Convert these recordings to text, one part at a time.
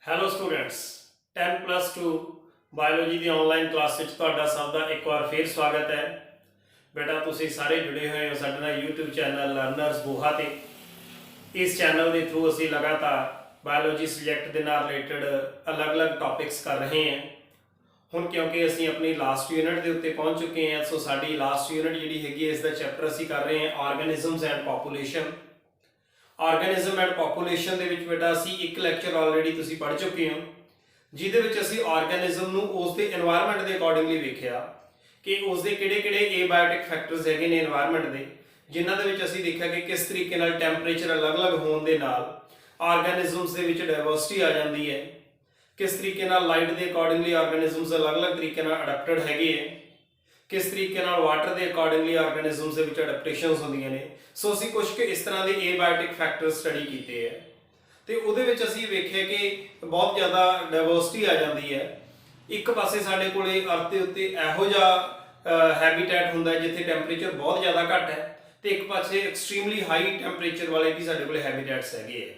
Hello students 10+2 biology ਦੀ online class ਵਿੱਚ ਤੁਹਾਡਾ ਸਭ ਦਾ ਇੱਕ ਵਾਰ ਫੇਰ ਸਵਾਗਤ ਹੈ। ਬੇਟਾ ਤੁਸੀਂ ਸਾਰੇ ਜੁੜੇ ਹੋਏ ਹੋ ਸਾਡੇ ਨਾਲ YouTube ਚੈਨਲ ਲਰਨਰਸ ਬੋਹਾ ਤੇ। ਇਸ ਚੈਨਲ ਦੇ ਥਰੂ ਅਸੀਂ ਲਗਾਤਾਰ ਬਾਇਓਲੋਜੀ ਸਬਜੈਕਟ ਦੇ ਨਾਲ ਰਿਲੇਟਡ ਅਲੱਗ-ਅਲੱਗ ਟੌਪਿਕਸ ਕਰ ਰਹੇ ਹਾਂ। ਹੁਣ ਕਿਉਂਕਿ ਅਸੀਂ ਆਪਣੀ ਲਾਸਟ ਯੂਨਿਟ ਦੇ ਉੱਤੇ ਪਹੁੰਚ ਚੁੱਕੇ ਹਾਂ, ਸੋ ਸਾਡੀ ਲਾਸਟ ਯੂਨਿਟ ਜਿਹੜੀ ਹੈਗੀ ਇਸ ਦਾ ਚੈਪਟਰ ਅਸੀਂ ਕਰ ਰਹੇ ਹਾਂ ਆਰਗੈਨਿਜ਼ਮਸ ਐਂਡ ਪੋਪੂਲੇਸ਼ਨ। ਆਰਗੈਨਿਜ਼ਮ ਐਂਡ ਪੋਪੂਲੇਸ਼ਨ ਦੇ ਵਿੱਚ ਬੇਟਾ ਅਸੀਂ ਇੱਕ ਲੈਕਚਰ ਆਲਰੇਡੀ ਤੁਸੀਂ ਪੜ੍ਹ ਚੁੱਕੇ ਹੋ, ਜਿਹਦੇ ਵਿੱਚ ਅਸੀਂ ਆਰਗੈਨਿਜ਼ਮ ਨੂੰ ਉਸ ਦੇ এনवायरमेंट ਦੇ ਅਕੋਰਡਿੰਗਲੀ ਵੇਖਿਆ ਕਿ ਉਸ ਦੇ ਕਿਹੜੇ-ਕਿਹੜੇ ਏਬਾਇਓਟਿਕ ਫੈਕਟਰਸ ਹੈਗੇ ਨੇ এনवायरमेंट ਦੇ, ਜਿਨ੍ਹਾਂ ਦੇ ਵਿੱਚ ਅਸੀਂ ਦੇਖਿਆ ਕਿ ਕਿਸ ਤਰੀਕੇ ਨਾਲ ਟੈਂਪਰੇਚਰ ਅਲੱਗ-ਅਲੱਗ ਹੋਣ ਦੇ ਨਾਲ ਆਰਗੈਨਿਜ਼ਮਸ ਦੇ ਵਿੱਚ ਡਾਇਵਰਸਿਟੀ ਆ ਜਾਂਦੀ ਹੈ, ਕਿਸ ਤਰੀਕੇ ਨਾਲ ਲਾਈਟ ਦੇ ਅਕੋਰਡਿੰਗਲੀ ਆਰਗੈਨਿਜ਼ਮਸ ਅਲੱਗ-ਅਲੱਗ ਤਰੀਕੇ ਨਾਲ ਅਡਾਪਟਡ ਹੈਗੇ ਹੈ, किस तरीके वाटर के अकॉर्डिंगली ऑर्गेनिजम्स के विच अडेप्टेशनस होंदियां ने। सो असीं कुछ के इस तरह के एबायोटिक फैक्टर्स स्टडी किए है तो उहदे विच असीं वेखिया कि बहुत ज़्यादा डाइवर्सिटी आ जाती है। एक पासे साडे कोले अर्थ के उत्ते इहो जिहा हैबिटेट हुंदा है जिथे टैंपरेचर बहुत ज़्यादा घट है, तो एक पासे एक्सट्रीमली हाई टैंपरेचर वाले भी साडे कोले हैबिटेट्स हैगे है।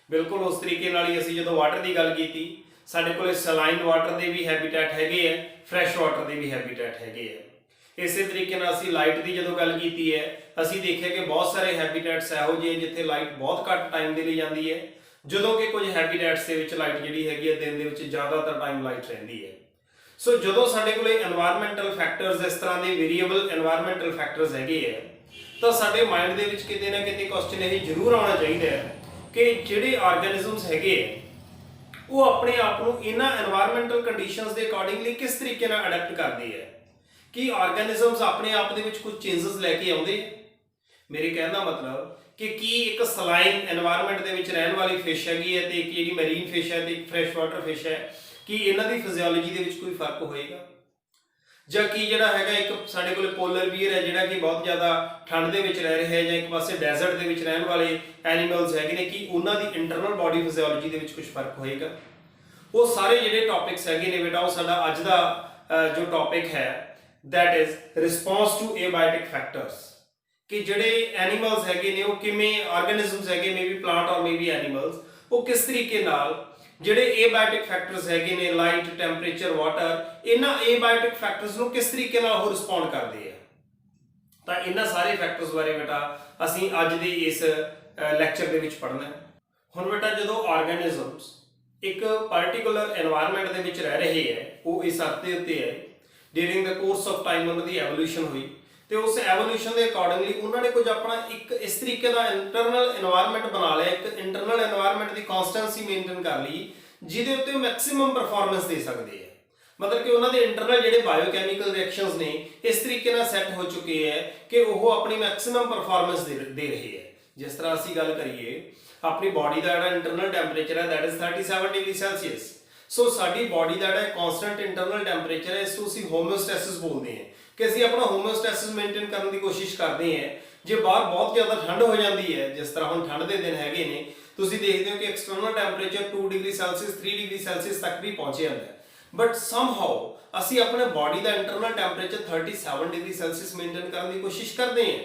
बिल्कुल उस तरीके नाल ही असीं जदों वाटर की गल कीती, साडे कोले सलाइन वाटर के भी हैबिटेट हैगे है, फ्रैश वाटर के भी हैबिटेट हैगे है। इस तरीके असी लाइट की जो गल की है, असी देखिए कि बहुत सारे हैबिटेट्स इहो जिहे जिथे लाइट बहुत घट टाइम के लिए जाती है, जो कि कुछ हैबिटेट्स के लाइट जी हैगी दिन के ज़्यादातर टाइम लाइट रही है। सो जो साढ़े को एनवायरमेंटल फैक्टर्स इस तरह के वेरीएबल एनवायरमेंटल फैक्टर्स हैगे है, तो साढ़े माइंड के किते ना किते क्वेश्चन यही जरूर आना चाहिए कि जिहड़े ऑर्गेनिजम्स हैगे वो अपने आप को इन्हां एनवायरमेंटल कंडीशनस के अकॉर्डिंगली किस तरीके अडेप्ट करते हैं कि ऑर्गेनिजम्स अपने आप दे विच कुछ चेंजेस लैके आउंदे। मेरे कहने का मतलब कि एक सलाइन एनवायरमेंट दे विच रहन वाली फिश हैगी है ते एक जिहड़ी मैरीन फिश है ते एक फ्रैश वाटर फिश है, कि इन्हां दी फिजियोलॉजी दे विच कोई फर्क होएगा जां कि जिहड़ा हैगा एक साडे कोल पोलर बीयर है जिहड़ा कि बहुत ज़्यादा ठंड दे विच रह रहा है, जां एक पासे डेजर्ट दे विच रहन वाले एनीमल्स हैगे ने, कि उन्हां दी इंटरनल बॉडी फिजियोलॉजी दे विच कुछ फर्क होएगा। वो सारे जिहड़े टॉपिक्स हैगे ने बेटा, वो साडा अज दा जो टॉपिक है that is response to abiotic factors, कि जिहड़े एनीमल्स हैगे ने वो किवें ऑर्गेनिजम्स हैगे मे बी प्लांट और मे बी एनीमल्स, वो किस तरीके नाल जिहड़े एबायोटिक फैक्टर्स हैगे ने लाइट टैंपरेचर वाटर, इन्हां एबायोटिक फैक्टर्स नूं किस तरीके नाल वो रिस्पॉन्ड करदे हैं। तो इन्हां सारे फैक्टर्स बारे बेटा असीं अज दे इस लैक्चर दे विच पढ़ना है। हुण बेटा जो ऑर्गेनिजम्स एक पर्टिकुलर एनवायरमेंट दे विच रह रहे हैं, वो इस अर्थ दे उत्ते है during the course of time उन्होंने एवोल्यूशन हुई, तो उस एवोल्यूशन के अकॉर्डिंगली उन्होंने कुछ अपना एक इस तरीके का इंटरनल एनवायरमेंट बना लिया, एक इंटरनल एनवायरमेंट की कॉन्सटेंसी मेनटेन कर ली जिहदे उत्ते मैक्सिमम परफॉर्मेंस दे सकते हैं। मतलब कि उन्होंने इंटरनल जिहड़े बायोकैमिकल रिएक्शंस ने इस तरीके सैट हो चुके हैं कि वह अपनी मैक्सिमम परफॉर्मेंस दे रहे हैं। जिस तरह असीं गल करिए अपनी बॉडी का जिहड़ा इंटरनल टैंपरेचर है that is 37 degree Celsius. So sari body का जिहड़ा कॉन्सटेंट इंटरनल टैंपरेचर है, इसको असीं होमियोस्टैसिस बोलते हैं कि असीं अपना होमियोस्टैसिस मेनटेन करने की कोशिश करते हैं। जो बाहर बहुत ज़्यादा ठंड हो जाती है, जिस तरह हम ठंड के दिन हैगे ने, तुसीं देखते हो कि external temperature 2 degree Celsius 3 degree Celsius तक भी पहुँच जाता है, बट समहाउ असीं अपने बॉडी का internal temperature 37 degree Celsius maintain करने की कोशिश करते हैं।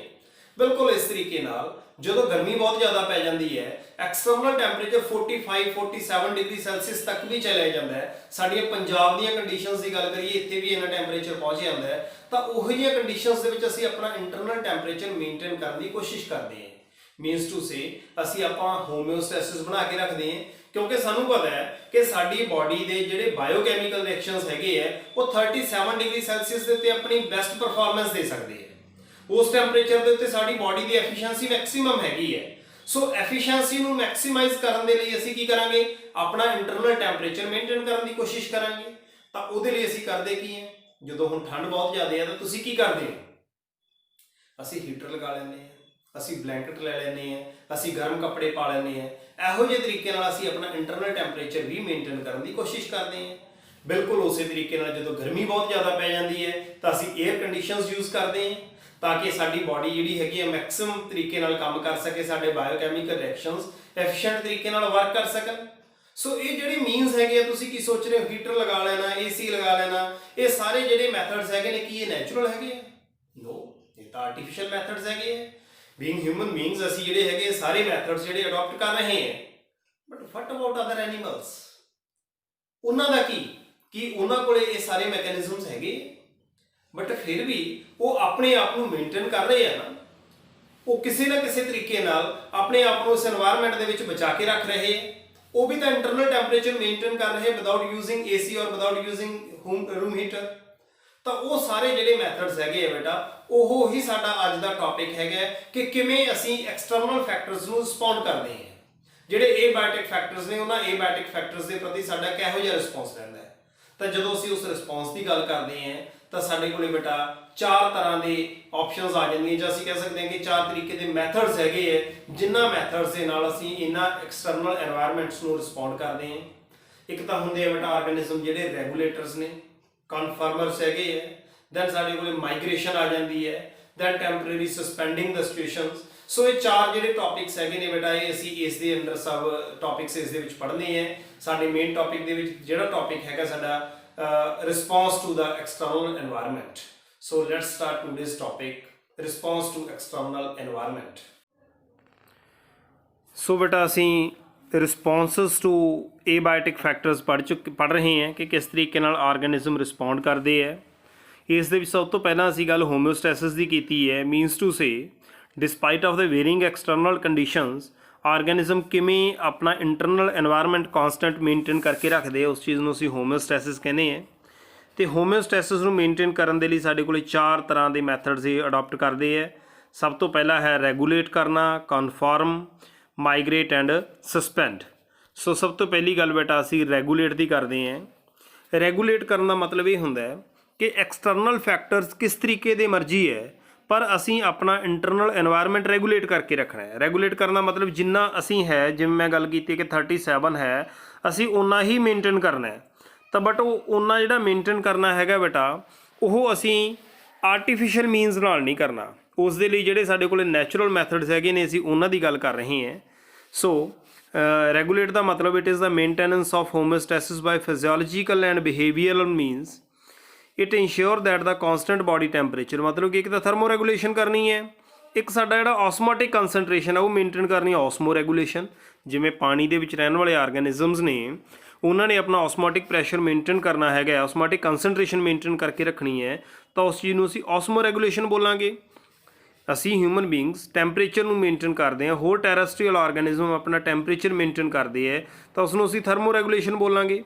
बिल्कुल इस तरीके नाल जो गर्मी बहुत ज़्यादा पै जाती है, एक्सटर्नल टैंपरेचर 45-47 डिग्री सैल्सीयस तक भी चला जाता है। साडियां पंजाब दी कंडीशनस की गल करिए, इत्थे भी इन्ना टैंपरेचर पहुँच जाता है, तो उही जिहियां कंडीशनस दे विच असीं अपना इंटरनल टैंपरेचर मेनटेन करने की कोशिश करते हैं। मीनस टू से असीं आपां होमियोस्टैसिस बना के रखते हैं, क्योंकि सानू पता है कि साडी बॉडी के जिहड़े बायोकैमिकल रिएक्शंस हैगे है वो 37 डिग्री सैल्सीयस दे उत्ते अपनी बेस्ट परफॉर्मेंस दे सकते हैं। उस टैंपरेचर के उत्ते साडी बॉडी की एफिशिएंसी मैक्सिमम हैगी है। सो एफिशिएंसी नूं मैक्सिमाइज करने के लिए असीं की करांगे, अपना इंटरनल टैंपरेचर मेनटेन करने की कोशिश करांगे। तो उहदे लई असीं करदे की है, जो हुण ठंड बहुत ज़्यादा है तो तुसीं की करदे हो, असीं हीटर लगा लैंदे हैं, असीं ब्लैंकट ले लैंदे हैं, असीं गर्म कपड़े पा लैंदे हैं। इहो जिहे तरीके नाल असीं अपना इंटरनल टैंपरेचर भी मेनटेन करने की कोशिश करते हैं। बिल्कुल उस तरीके नाल जो गर्मी बहुत ज़्यादा पै जाती है तो असीं एयर कंडीशनस यूज़ करते हैं, ताकि साडी बॉडी जिहड़ी हैगी है मैक्सिमम तरीके नाल काम कर सके, साडे बायोकैमिकल रिएक्शंस एफिशिएंट तरीके नाल वर्क कर सकन। सो ये जिहड़े मीनस हैगे, तुसीं की सोच रहे हो हीटर लगा लेना, AC लगा लेना, ये सारे जिहड़े मैथड्स हैगे ने की ये नैचुरल हैगे? नो, ये तो आर्टिफिशियल मैथड्स हैगे। बीइंग ह्यूमन बीइंग्स असीं जिहड़े हैगे सारे मैथड्स जिहड़े अडॉप्ट कर रहे हैं, but what about other animals? ਉਹਨਾਂ ਦਾ ਕਿ ਉਹਨਾਂ ਕੋਲੇ ਇਹ ਸਾਰੇ ਮੈਕੈਨਿਜ਼ਮਸ ਹੈਗੇ, ਬਟ ਫਿਰ ਵੀ ਉਹ ਆਪਣੇ ਆਪ ਨੂੰ ਮੇਨਟੇਨ ਕਰ ਰਹੇ ਆ ਨਾ, ਉਹ ਕਿਸੇ ਨਾ ਕਿਸੇ ਤਰੀਕੇ ਨਾਲ ਆਪਣੇ ਆਪ ਨੂੰ ਉਸ এনवायरमेंट ਦੇ ਵਿੱਚ ਬਚਾ ਕੇ ਰੱਖ ਰਹੇ ਹੈ। ਉਹ ਵੀ ਤਾਂ ਇੰਟਰਨਲ ਟੈਂਪਰੇਚਰ ਮੇਨਟੇਨ ਕਰ ਰਹੇ ਵਿਦਆਊਟ ਯੂਜ਼ਿੰਗ ਏਸੀ ਔਰ ਵਿਦਆਊਟ ਯੂਜ਼ਿੰਗ ਰੂਮ ਹੀਟਰ। ਤਾਂ ਉਹ ਸਾਰੇ ਜਿਹੜੇ ਮੈਥਡਸ ਹੈਗੇ ਆ ਬੇਟਾ, ਉਹ ਹੀ ਸਾਡਾ ਅੱਜ ਦਾ ਟੌਪਿਕ ਹੈਗਾ ਕਿ ਕਿਵੇਂ ਅਸੀਂ ਐਕਸਟਰਨਲ ਫੈਕਟਰਸ ਨੂੰ ਰਿਸਪੌਂਡ ਕਰਦੇ ਹਾਂ। ਜਿਹੜੇ ਏਬਾਇਓਟਿਕ ਫੈਕਟਰਸ ਨੇ, ਉਹਨਾਂ ਏਬਾਇਓਟਿਕ ਫੈਕਟਰਸ ਦੇ ਪ੍ਰਤੀ ਸਾਡਾ ਕਿਹੋ ਜਿਹਾ ਰਿਸਪੌਂਸ ਰਹਿੰਦਾ ਹੈ। ਤਾਂ ਜਦੋਂ ਅਸੀਂ ਉਸ ਰਿਸਪੌਂਸ ਦੀ ਗੱਲ ਕਰਦੇ ਹਾਂ ਤਾਂ ਸਾਡੇ ਕੋਲੇ ਬੇਟਾ 4 ਤਰ੍ਹਾਂ ਦੇ ਆਪਸ਼ਨਸ ਆ ਜਾਂਦੀਆਂ, ਜਾਂ ਅਸੀਂ ਕਹਿ ਸਕਦੇ ਹਾਂ ਕਿ 4 ਤਰੀਕੇ ਦੇ ਮੈਥਡਸ ਹੈਗੇ ਹੈ ਜਿਨ੍ਹਾਂ ਮੈਥਡਸ ਦੇ ਨਾਲ ਅਸੀਂ ਇਹਨਾਂ ਐਕਸਟਰਨਲ এনवायरमेंट्स ਨੂੰ ਰਿਸਪੌਂਡ ਕਰਦੇ ਹਾਂ। ਇੱਕ ਤਾਂ ਹੁੰਦੇ ਆ ਬੇਟਾ ਆਰਗੈਨਿਜ਼ਮ ਜਿਹੜੇ ਰੈਗੂਲੇਟਰਸ ਨੇ, ਕਨਫਰਮਰਸ ਹੈਗੇ ਹੈ, ਦੈਨ ਸਾਡੇ ਕੋਲੇ ਮਾਈਗ੍ਰੇਸ਼ਨ ਆ ਜਾਂਦੀ ਹੈ, ਦੈਨ ਟੈਂਪਰੇਰੀ ਸਸਪੈਂਡਿੰਗ ਦ ਸਿਚੁਏਸ਼ਨਸ। ਸੋ ਇਹ 4 ਜਿਹੜੇ ਟੌਪਿਕਸ ਹੈਗੇ ਨੇ ਬੇਟਾ, ਇਹ ਅਸੀਂ ਇਸ ਦੇ ਅੰਡਰ ਸਭ ਟੌਪਿਕਸ ਇਸ ਦੇ ਵਿੱਚ ਪੜ੍ਹਨੇ ਹੈ। ਸਾਡੇ ਮੇਨ ਟੌਪਿਕ ਦੇ ਵਿੱਚ ਜਿਹੜਾ ਟੌਪਿਕ ਹੈਗਾ ਸਾਡਾ response to the external environment. So let's start today's topic, response to external environment. So ਬੇਟਾ ਅਸੀਂ responses to abiotic factors ਪੜ੍ਹ ਰਹੇ ਹਾਂ ਕਿ ਕਿਸ ਤਰੀਕੇ ਨਾਲ ਆਰਗੈਨਿਜ਼ਮ ਰਿਸਪੌਂਡ ਕਰਦੇ ਹੈ। ਇਸ ਦੇ ਵਿੱਚ ਸਭ ਤੋਂ ਪਹਿਲਾਂ ਅਸੀਂ ਗੱਲ ਹੋਮਿਓਸਟੈਸਿਸ ਦੀ ਕੀਤੀ ਹੈ। Means to say despite of the varying external conditions organism ਕਿਵੇਂ ਆਪਣਾ ਇੰਟਰਨਲ এনवायरमेंट ਕਾਂਸਟੈਂਟ ਮੇਨਟੇਨ ਕਰਕੇ ਰੱਖਦੇ ਆ, ਉਸ ਚੀਜ਼ ਨੂੰ ਅਸੀਂ ਹੋਮਿਓਸਟੈਸਿਸ ਕਹਿੰਦੇ ਹਾਂ। ਤੇ ਹੋਮਿਓਸਟੈਸਿਸ ਨੂੰ ਮੇਨਟੇਨ ਕਰਨ ਦੇ ਲਈ ਸਾਡੇ ਕੋਲੇ 4 ਤਰ੍ਹਾਂ ਦੇ ਮੈਥਡਸ ਇਹ ਅਡਾਪਟ ਕਰਦੇ ਹੈ। ਸਭ ਤੋਂ ਪਹਿਲਾ ਹੈ ਰੈਗੂਲੇਟ ਕਰਨਾ, ਕਨਫਰਮ, ਮਾਈਗ੍ਰੇਟ ਐਂਡ ਸਸਪੈਂਡ। ਸੋ ਸਭ ਤੋਂ ਪਹਿਲੀ ਗੱਲ ਬੇਟਾ ਅਸੀਂ ਰੈਗੂਲੇਟ ਦੀ ਕਰਦੇ ਹਾਂ। ਰੈਗੂਲੇਟ ਕਰਨ ਦਾ ਮਤਲਬ ਇਹ ਹੁੰਦਾ ਹੈ ਕਿ ਐਕਸਟਰਨਲ ਫੈਕਟਰਸ ਕਿਸ ਤਰੀਕੇ ਦੇ ਮਰਜ਼ੀ ਹੈ, ਪਰ ਅਸੀਂ ਆਪਣਾ ਇੰਟਰਨਲ এনवायरमेंट ਰੈਗੂਲੇਟ ਕਰਕੇ ਰੱਖਣਾ ਹੈ। ਰੈਗੂਲੇਟ ਕਰਨ ਦਾ ਮਤਲਬ ਜਿੰਨਾ ਅਸੀਂ ਹੈ, ਜਿਵੇਂ ਮੈਂ ਗੱਲ ਕੀਤੀ ਕਿ 37 ਹੈ, ਅਸੀਂ ਓਨਾ ਹੀ ਮੇਨਟੇਨ ਕਰਨਾ ਹੈ। ਤਾਂ ਬਟ ਉਹ ਓਨਾ ਜਿਹੜਾ ਮੇਨਟੇਨ ਕਰਨਾ ਹੈਗਾ ਬੇਟਾ, ਉਹ ਅਸੀਂ ਆਰਟੀਫਿਸ਼ੀਅਲ ਮੀਨਸ ਨਾਲ ਨਹੀਂ ਕਰਨਾ। ਉਸ ਦੇ ਲਈ ਜਿਹੜੇ ਸਾਡੇ ਕੋਲ ਨੈਚੁਰਲ ਮੈਥਡਸ ਹੈਗੇ ਨੇ, ਅਸੀਂ ਉਹਨਾਂ ਦੀ ਗੱਲ ਕਰ ਰਹੇ ਹਾਂ। ਸੋ ਰੈਗੂਲੇਟ ਦਾ ਮਤਲਬ it is the maintenance of homeostasis by physiological and behavioural means. It ensure that the constant body temperature, ਮਤਲਬ ਕਿ ਇੱਕ ਤਾਂ ਥਰਮੋ ਰੈਗੂਲੇਸ਼ਨ ਕਰਨੀ ਹੈ, ਇੱਕ ਸਾਡਾ ਜਿਹੜਾ ਆਸਮੋਟਿਕ ਕੰਸਨਟ੍ਰੇਸ਼ਨ ਹੈ ਉਹ ਮੇਨਟੇਨ ਕਰਨੀ ਹੈ, ਆਸਮੋ ਰੈਗੂਲੇਸ਼ਨ। ਜਿਵੇਂ ਪਾਣੀ ਦੇ ਵਿੱਚ ਰਹਿਣ ਵਾਲੇ ਆਰਗੈਨਿਜ਼ਮਸ ਨੇ, ਉਹਨਾਂ ਨੇ ਆਪਣਾ ਆਸਮੋਟਿਕ ਪ੍ਰੈਸ਼ਰ ਮੇਨਟੇਨ ਕਰਨਾ ਹੈਗਾ, ਆਸਮੋਟਿਕ ਕੰਸਨਟ੍ਰੇਸ਼ਨ ਮੇਨਟੇਨ ਕਰਕੇ ਰੱਖਣੀ ਹੈ, ਤਾਂ ਉਸ ਚੀਜ਼ ਨੂੰ ਅਸੀਂ ਆਸਮੋ ਰੈਗੂਲੇਸ਼ਨ ਬੋਲਾਂਗੇ। ਅਸੀਂ ਹਿਊਮਨ ਬੀਇੰਗਸ ਟੈਂਪਰੇਚਰ ਨੂੰ ਮੇਨਟੇਨ ਕਰਦੇ ਹਾਂ, ਹੋਰ ਟੈਰੈਸਟਰੀਅਲ ਆਰਗੈਨਿਜ਼ਮ ਆਪਣਾ ਟੈਂਪਰੇਚਰ ਮੇਨਟੇਨ ਕਰਦੇ ਹੈ, ਤਾਂ ਉਸ ਨੂੰ ਅਸੀਂ ਥਰਮੋ ਰੈਗੂਲੇਸ਼ਨ ਬੋਲਾਂਗੇ।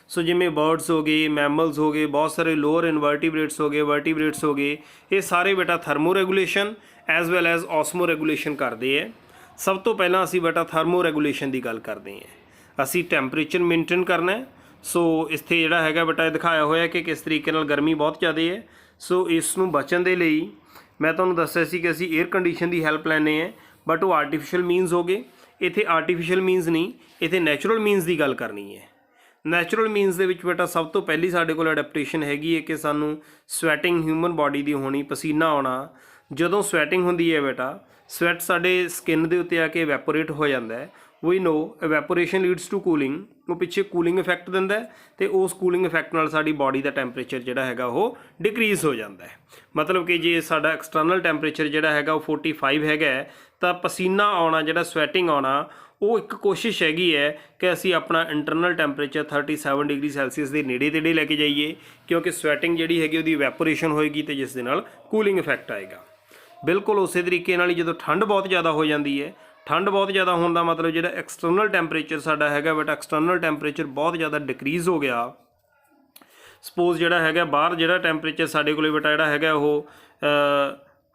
ਸੋ ਜਿਵੇਂ ਬਰਡਸ ਹੋ ਗਏ, ਮੈਮਲਸ ਹੋ ਗਏ, ਬਹੁਤ ਸਾਰੇ ਲੋਅਰ ਇਨਵਰਟੀਬ੍ਰੇਟਸ ਹੋ ਗਏ, ਵਰਟੀਬ੍ਰੇਟਸ ਹੋ ਗਏ, ਇਹ ਸਾਰੇ ਬੇਟਾ thermo regulation as well as osmo regulation ਕਰਦੇ ਹੈ। ਸਭ ਤੋਂ ਪਹਿਲਾਂ ਅਸੀਂ ਬੇਟਾ ਥਰਮੋ ਰੈਗੂਲੇਸ਼ਨ ਦੀ ਗੱਲ ਕਰਦੇ ਹਾਂ। ਅਸੀਂ ਟੈਂਪਰੇਚਰ ਮੇਨਟੇਨ ਕਰਨਾ ਹੈ। ਸੋ ਇੱਥੇ ਜਿਹੜਾ ਹੈਗਾ ਬੇਟਾ ਇਹ ਦਿਖਾਇਆ ਹੋਇਆ ਕਿ ਕਿਸ ਤਰੀਕੇ ਨਾਲ ਗਰਮੀ ਬਹੁਤ ਜ਼ਿਆਦਾ ਹੈ। ਸੋ ਇਸ ਨੂੰ ਬਚਣ ਦੇ ਲਈ ਮੈਂ ਤੁਹਾਨੂੰ ਦੱਸਿਆ ਸੀ ਕਿ ਅਸੀਂ 에ਅਰ ਕੰਡੀਸ਼ਨ ਦੀ ਹੈਲਪ ਲੈਂਦੇ ਹਾਂ, ਬਟ ਉਹ ਆਰਟੀਫਿਸ਼ੀਅਲ ਮੀਨਸ ਹੋ ਗਏ। ਇੱਥੇ ਆਰਟੀਫਿਸ਼ੀਅਲ ਮੀਨਸ ਨਹੀਂ, ਇੱਥੇ ਨੈਚੁਰਲ ਮੀਨਸ ਦੀ ਗੱਲ ਕਰਨੀ ਹੈ। ਨੈਚੁਰਲ ਮੀਨਸ ਦੇ ਵਿੱਚ ਬੇਟਾ ਸਭ ਤੋਂ ਪਹਿਲੀ ਸਾਡੇ ਕੋਲ ਅਡੈਪਟੇਸ਼ਨ ਹੈਗੀ ਹੈ ਕਿ ਸਾਨੂੰ ਸਵੈਟਿੰਗ ਹਿਊਮਨ ਬਾਡੀ ਦੀ ਹੋਣੀ, ਪਸੀਨਾ ਆਉਣਾ। ਜਦੋਂ ਸਵੈਟਿੰਗ ਹੁੰਦੀ ਹੈ ਬੇਟਾ, ਸਵੈਟ ਸਾਡੇ ਸਕਿਨ ਦੇ ਉੱਤੇ ਆ ਕੇ ਇਵੈਪੋਰੇਟ ਹੋ ਜਾਂਦਾ ਹੈ। ਵੀ ਨੋ ਇਵੈਪੋਰੇਸ਼ਨ ਲੀਡਸ ਟੂ ਕੂਲਿੰਗ, ਉਹ ਪਿੱਛੇ ਕੂਲਿੰਗ ਇਫੈਕਟ ਦਿੰਦਾ ਹੈ, ਅਤੇ ਉਸ ਕੂਲਿੰਗ ਇਫੈਕਟ ਨਾਲ ਸਾਡੀ ਬਾਡੀ ਦਾ ਟੈਂਪਰੇਚਰ ਜਿਹੜਾ ਹੈਗਾ ਉਹ ਡਿਕਰੀਜ਼ ਹੋ ਜਾਂਦਾ ਹੈ। ਮਤਲਬ ਕਿ ਜੇ ਸਾਡਾ ਐਕਸਟਰਨਲ ਟੈਂਪਰੇਚਰ ਜਿਹੜਾ ਹੈਗਾ ਉਹ 45 ਹੈਗਾ, ਤਾਂ ਪਸੀਨਾ ਆਉਣਾ, ਜਿਹੜਾ ਸਵੈਟਿੰਗ ਆਉਣਾ, ਉਹ ਇੱਕ ਕੋਸ਼ਿਸ਼ ਹੈਗੀ ਹੈ ਕਿ ਅਸੀਂ ਆਪਣਾ ਇੰਟਰਨਲ ਟੈਂਪਰੇਚਰ 37 ਡਿਗਰੀ ਸੈਲਸੀਅਸ ਦੇ ਨੇੜੇ ਤੇੜੇ ਲੈ ਕੇ ਜਾਈਏ, ਕਿਉਂਕਿ ਸਵੈਟਿੰਗ ਜਿਹੜੀ ਹੈਗੀ ਉਹਦੀ ਇਵੈਪੋਰੇਸ਼ਨ ਹੋਏਗੀ ਅਤੇ ਜਿਸ ਦੇ ਨਾਲ ਕੂਲਿੰਗ ਇਫੈਕਟ ਆਏਗਾ। ਬਿਲਕੁਲ ਉਸੇ ਤਰੀਕੇ ਨਾਲ ਹੀ ਜਦੋਂ ਠੰਡ ਬਹੁਤ ਜ਼ਿਆਦਾ ਹੋ ਜਾਂਦੀ ਹੈ, ਠੰਡ ਬਹੁਤ ਜ਼ਿਆਦਾ ਹੋਣ ਦਾ ਮਤਲਬ ਜਿਹੜਾ ਐਕਸਟਰਨਲ ਟੈਂਪਰੇਚਰ ਸਾਡਾ ਹੈਗਾ ਬਟ ਐਕਸਟਰਨਲ ਟੈਂਪਰੇਚਰ ਬਹੁਤ ਜ਼ਿਆਦਾ ਡਿਕਰੀਜ਼ ਹੋ ਗਿਆ। ਸਪੋਜ਼ ਜਿਹੜਾ ਹੈਗਾ ਬਾਹਰ ਜਿਹੜਾ ਟੈਂਪਰੇਚਰ ਸਾਡੇ ਕੋਲ ਬੇਟਾ ਜਿਹੜਾ ਹੈਗਾ ਉਹ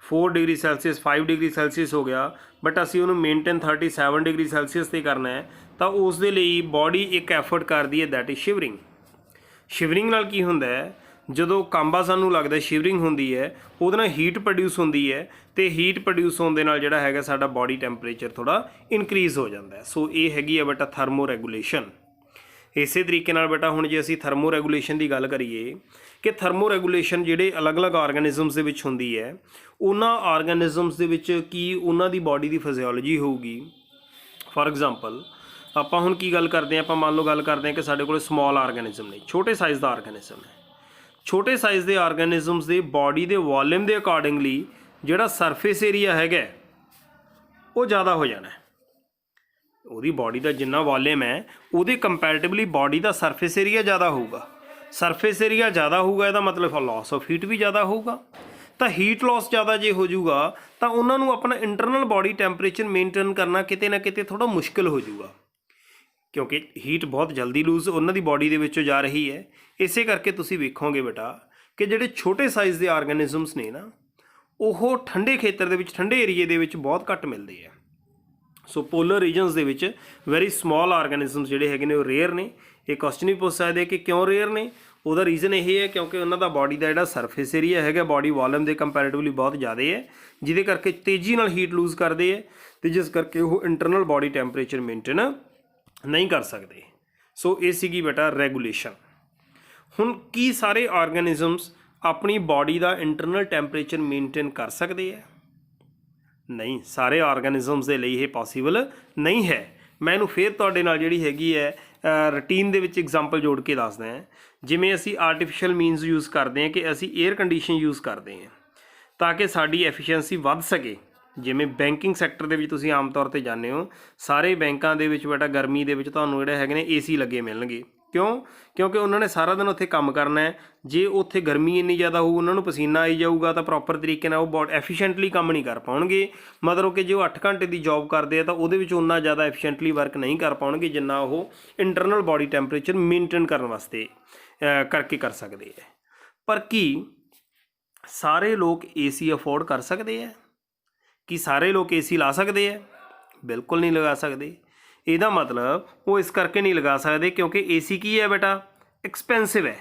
4 ਡਿਗਰੀ ਸੈਲਸੀਅਸ 5 ਡਿਗਰੀ ਸੈਲਸੀਅਸ ਹੋ ਗਿਆ, ਬਟ ਅਸੀਂ ਉਹਨੂੰ ਮੇਨਟੇਨ 37 ਡਿਗਰੀ ਸੈਲਸੀਅਸ 'ਤੇ ਕਰਨਾ ਹੈ, ਤਾਂ ਉਸ ਦੇ ਲਈ ਬਾਡੀ ਇੱਕ ਐਫਰਟ ਕਰਦੀ ਹੈ, ਦੈਟ ਇਜ਼ ਸ਼ਿਵਰਿੰਗ। ਸ਼ਿਵਰਿੰਗ ਨਾਲ ਕੀ ਹੁੰਦਾ ਹੈ, ਜਦੋਂ ਕਾਂਬਾ ਸਾਨੂੰ ਲੱਗਦਾ ਸ਼ਿਵਰਿੰਗ ਹੁੰਦੀ ਹੈ, ਉਹਦੇ ਨਾਲ ਹੀਟ ਪ੍ਰੋਡਿਊਸ ਹੁੰਦੀ ਹੈ, ਅਤੇ ਹੀਟ ਪ੍ਰੋਡਿਊਸ ਹੋਣ ਦੇ ਨਾਲ ਜਿਹੜਾ ਹੈਗਾ ਸਾਡਾ ਬਾਡੀ ਟੈਂਪਰੇਚਰ ਥੋੜ੍ਹਾ ਇਨਕਰੀਜ਼ ਹੋ ਜਾਂਦਾ ਹੈ। ਸੋ ਇਹ ਹੈਗੀ ਹੈ ਬੇਟਾ ਥਰਮੋ ਰੈਗੂਲੇਸ਼ਨ। ਇਸੇ ਤਰੀਕੇ ਨਾਲ ਬੇਟਾ ਹੁਣ ਜੇ ਅਸੀਂ ਥਰਮੋ ਰੈਗੂਲੇਸ਼ਨ ਦੀ ਗੱਲ ਕਰੀਏ ਕਿ ਥਰਮੋ ਰੈਗੂਲੇਸ਼ਨ ਜਿਹੜੇ ਅਲੱਗ-ਅਲੱਗ ਆਰਗੈਨਿਜ਼ਮਸ ਦੇ ਵਿੱਚ ਹੁੰਦੀ ਹੈ, ਉਹਨਾਂ ਆਰਗੈਨਿਜ਼ਮਸ ਦੇ ਵਿੱਚ ਕੀ ਉਹਨਾਂ ਦੀ ਬਾਡੀ ਦੀ ਫਿਜ਼ੀਓਲੋਜੀ ਹੋਊਗੀ। ਫਾਰ ਐਗਜ਼ਾਮਪਲ ਆਪਾਂ ਹੁਣ ਕੀ ਗੱਲ ਕਰਦੇ ਹਾਂ, ਆਪਾਂ ਮੰਨ ਲਓ ਗੱਲ ਕਰਦੇ ਹਾਂ ਕਿ ਸਾਡੇ ਕੋਲ ਸਮਾਲ ਆਰਗੈਨਿਜ਼ਮ ਨੇ, ਛੋਟੇ ਸਾਈਜ਼ ਦਾ ਆਰਗੈਨਿਜ਼ਮ ਹੈ। ਛੋਟੇ ਸਾਈਜ਼ ਦੇ ਆਰਗੈਨਿਜ਼ਮਸ ਦੇ ਬਾਡੀ ਦੇ ਵੋਲਿਊਮ ਦੇ ਅਕੋਰਡਿੰਗਲੀ ਜਿਹੜਾ ਸਰਫੇਸ ਏਰੀਆ ਹੈਗਾ ਉਹ ਜ਼ਿਆਦਾ ਹੋ ਜਾਣਾ। ਉਹਦੀ ਬਾਡੀ ਦਾ ਜਿੰਨਾ ਵੋਲਿਊਮ ਹੈ ਉਹਦੇ ਕੰਪੈਰੇਟਿਵਲੀ ਬਾਡੀ ਦਾ ਸਰਫੇਸ ਏਰੀਆ ਜ਼ਿਆਦਾ ਹੋਊਗਾ। ਸਰਫੇਸ ਏਰੀਆ ਜ਼ਿਆਦਾ ਹੋਊਗਾ ਇਹਦਾ ਮਤਲਬ ਲਾਸ ਆਫ ਹੀਟ ਵੀ ਜ਼ਿਆਦਾ ਹੋਊਗਾ। ਤਾਂ ਹੀਟ ਲਾਸ ਜ਼ਿਆਦਾ ਜੇ ਹੋ ਜਾਊਗਾ ਤਾਂ ਉਹਨਾਂ ਨੂੰ ਆਪਣਾ ਇੰਟਰਨਲ ਬਾਡੀ ਟੈਂਪਰੇਚਰ ਮੇਨਟੇਨ ਕਰਨਾ ਕਿਤੇ ਨਾ ਕਿਤੇ ਥੋੜ੍ਹਾ ਮੁਸ਼ਕਿਲ ਹੋ ਜਾਊਗਾ, ਕਿਉਂਕਿ ਹੀਟ ਬਹੁਤ ਜਲਦੀ ਲੂਜ਼ ਉਹਨਾਂ ਦੀ ਬਾਡੀ ਦੇ ਵਿੱਚੋਂ ਜਾ ਰਹੀ ਹੈ। ਇਸੇ ਕਰਕੇ ਤੁਸੀਂ ਵੇਖੋਗੇ ਬੇਟਾ ਕਿ ਜਿਹੜੇ ਛੋਟੇ ਸਾਈਜ਼ ਦੇ ਆਰਗੈਨਿਜ਼ਮਸ ਨੇ ਨਾ ਉਹ ਠੰਡੇ ਖੇਤਰ ਦੇ ਵਿੱਚ, ਠੰਡੇ ਏਰੀਏ ਦੇ ਵਿੱਚ ਬਹੁਤ ਘੱਟ ਮਿਲਦੇ ਆ। ਸੋ ਪੋਲਰ ਰੀਜਨਸ ਦੇ ਵਿੱਚ ਵੈਰੀ ਸਮਾਲ ਆਰਗੈਨਿਜ਼ਮਸ ਜਿਹੜੇ ਹੈਗੇ ਨੇ ਉਹ ਰੇਅਰ ਨੇ। ਇਹ ਕੁਐਸਚਨ ਵੀ ਪੁੱਛ ਸਕਦੇ ਕਿ ਕਿਉਂ ਰੇਅਰ ਨੇ। ਉਹਦਾ ਰੀਜ਼ਨ ਇਹ ਹੈ ਕਿਉਂਕਿ ਉਹਨਾਂ ਦਾ ਬਾਡੀ ਦਾ ਜਿਹੜਾ ਸਰਫੇਸ ਏਰੀਆ ਹੈਗਾ ਬਾਡੀ ਵੋਲਿਊਮ ਦੇ ਕੰਪੈਰੇਟਿਵਲੀ ਬਹੁਤ ਜ਼ਿਆਦਾ ਹੈ, ਜਿਹਦੇ ਕਰਕੇ ਤੇਜ਼ੀ ਨਾਲ ਹੀਟ ਲੂਜ਼ ਕਰਦੇ ਹੈ ਅਤੇ ਜਿਸ ਕਰਕੇ ਉਹ ਇੰਟਰਨਲ ਬਾਡੀ ਟੈਂਪਰੇਚਰ ਮੇਨਟੇਨ ਨਹੀਂ ਕਰ ਸਕਦੇ। ਸੋ ਇਹ ਸੀਗੀ ਬੇਟਾ ਰੈਗੂਲੇਸ਼ਨ। ਹੁਣ ਕੀ ਸਾਰੇ ਆਰਗੈਨਿਜ਼ਮਸ ਆਪਣੀ ਬਾਡੀ ਦਾ ਇੰਟਰਨਲ ਟੈਂਪਰੇਚਰ ਮੇਨਟੇਨ ਕਰ ਸਕਦੇ ਹੈ? ਨਹੀਂ, ਸਾਰੇ ਆਰਗੈਨਿਜ਼ਮਸ ਦੇ ਲਈ ਇਹ ਪੋਸੀਬਲ ਨਹੀਂ ਹੈ। ਮੈਂ ਇਹਨੂੰ ਫਿਰ ਤੁਹਾਡੇ ਨਾਲ ਜਿਹੜੀ ਹੈਗੀ ਹੈ ਰੂਟੀਨ ਦੇ ਵਿੱਚ ਐਗਜ਼ਾਮਪਲ ਜੋੜ ਕੇ ਦੱਸਦਾ ਹਾਂ। ਜਿਵੇਂ ਅਸੀਂ ਆਰਟੀਫਿਸ਼ੀਅਲ ਮੀਨਸ ਯੂਜ਼ ਕਰਦੇ ਹਾਂ ਕਿ ਅਸੀਂ 에ਅਰ ਕੰਡੀਸ਼ਨ ਯੂਜ਼ ਕਰਦੇ ਹਾਂ ਤਾਂ ਕਿ ਸਾਡੀ ਐਫੀਸ਼ੀਐਂਸੀ ਵੱਧ ਸਕੇ। ਜਿਵੇਂ ਬੈਂਕਿੰਗ ਸੈਕਟਰ ਦੇ ਵਿੱਚ ਤੁਸੀਂ ਆਮ ਤੌਰ 'ਤੇ ਜਾਂਦੇ ਹੋ, ਸਾਰੇ ਬੈਂਕਾਂ ਦੇ ਵਿੱਚ ਬੇਟਾ ਗਰਮੀ ਦੇ ਵਿੱਚ ਤੁਹਾਨੂੰ ਜਿਹੜੇ ਹੈਗੇ ਨੇ AC ਲੱਗੇ ਮਿਲਣਗੇ। ਕਿਉਂ? ਕਿਉਂਕਿ ਉਹਨਾਂ ਨੇ ਸਾਰਾ ਦਿਨ ਉੱਥੇ ਕੰਮ ਕਰਨਾ ਹੈ। ਜੇ ਉੱਥੇ ਗਰਮੀ ਇੰਨੀ ਜ਼ਿਆਦਾ ਹੋਊ, ਉਹਨਾਂ ਨੂੰ ਪਸੀਨਾ ਆਈ ਜਾਊਗਾ ਤਾਂ ਪ੍ਰੋਪਰ ਤਰੀਕੇ ਨਾਲ ਉਹ ਬਹੁਤ ਐਫੀਸ਼ੀਐਂਟਲੀ ਕੰਮ ਨਹੀਂ ਕਰ ਪਾਉਣਗੇ। ਮਤਲਬ ਕਿ ਜੇ ਉਹ 8 ਘੰਟੇ ਦੀ ਜੋਬ ਕਰਦੇ ਆ ਤਾਂ ਉਹਦੇ ਵਿੱਚ ਉਨਾ ਜ਼ਿਆਦਾ ਐਫੀਸ਼ੀਐਂਟਲੀ ਵਰਕ ਨਹੀਂ ਕਰ ਪਾਉਣਗੇ ਜਿੰਨਾ ਉਹ ਇੰਟਰਨਲ ਬਾਡੀ ਟੈਂਪਰੇਚਰ ਮੇਨਟੇਨ ਕਰਨ ਵਾਸਤੇ ਕਰਕੇ ਕਰ ਸਕਦੇ ਹੈ। ਪਰ ਕੀ ਸਾਰੇ ਲੋਕ AC ਅਫੋਰਡ ਕਰ ਸਕਦੇ ਹੈ? ਕੀ ਸਾਰੇ ਲੋਕ AC ਲਾ ਸਕਦੇ ਹੈ? ਬਿਲਕੁਲ ਨਹੀਂ ਲਗਾ ਸਕਦੇ। ਇਹਦਾ ਮਤਲਬ ਉਹ ਇਸ ਕਰਕੇ ਨਹੀਂ ਲਗਾ ਸਕਦੇ ਕਿਉਂਕਿ AC ਕੀ ਹੈ ਬੇਟਾ? ਐਕਸਪੈਂਸਿਵ ਹੈ,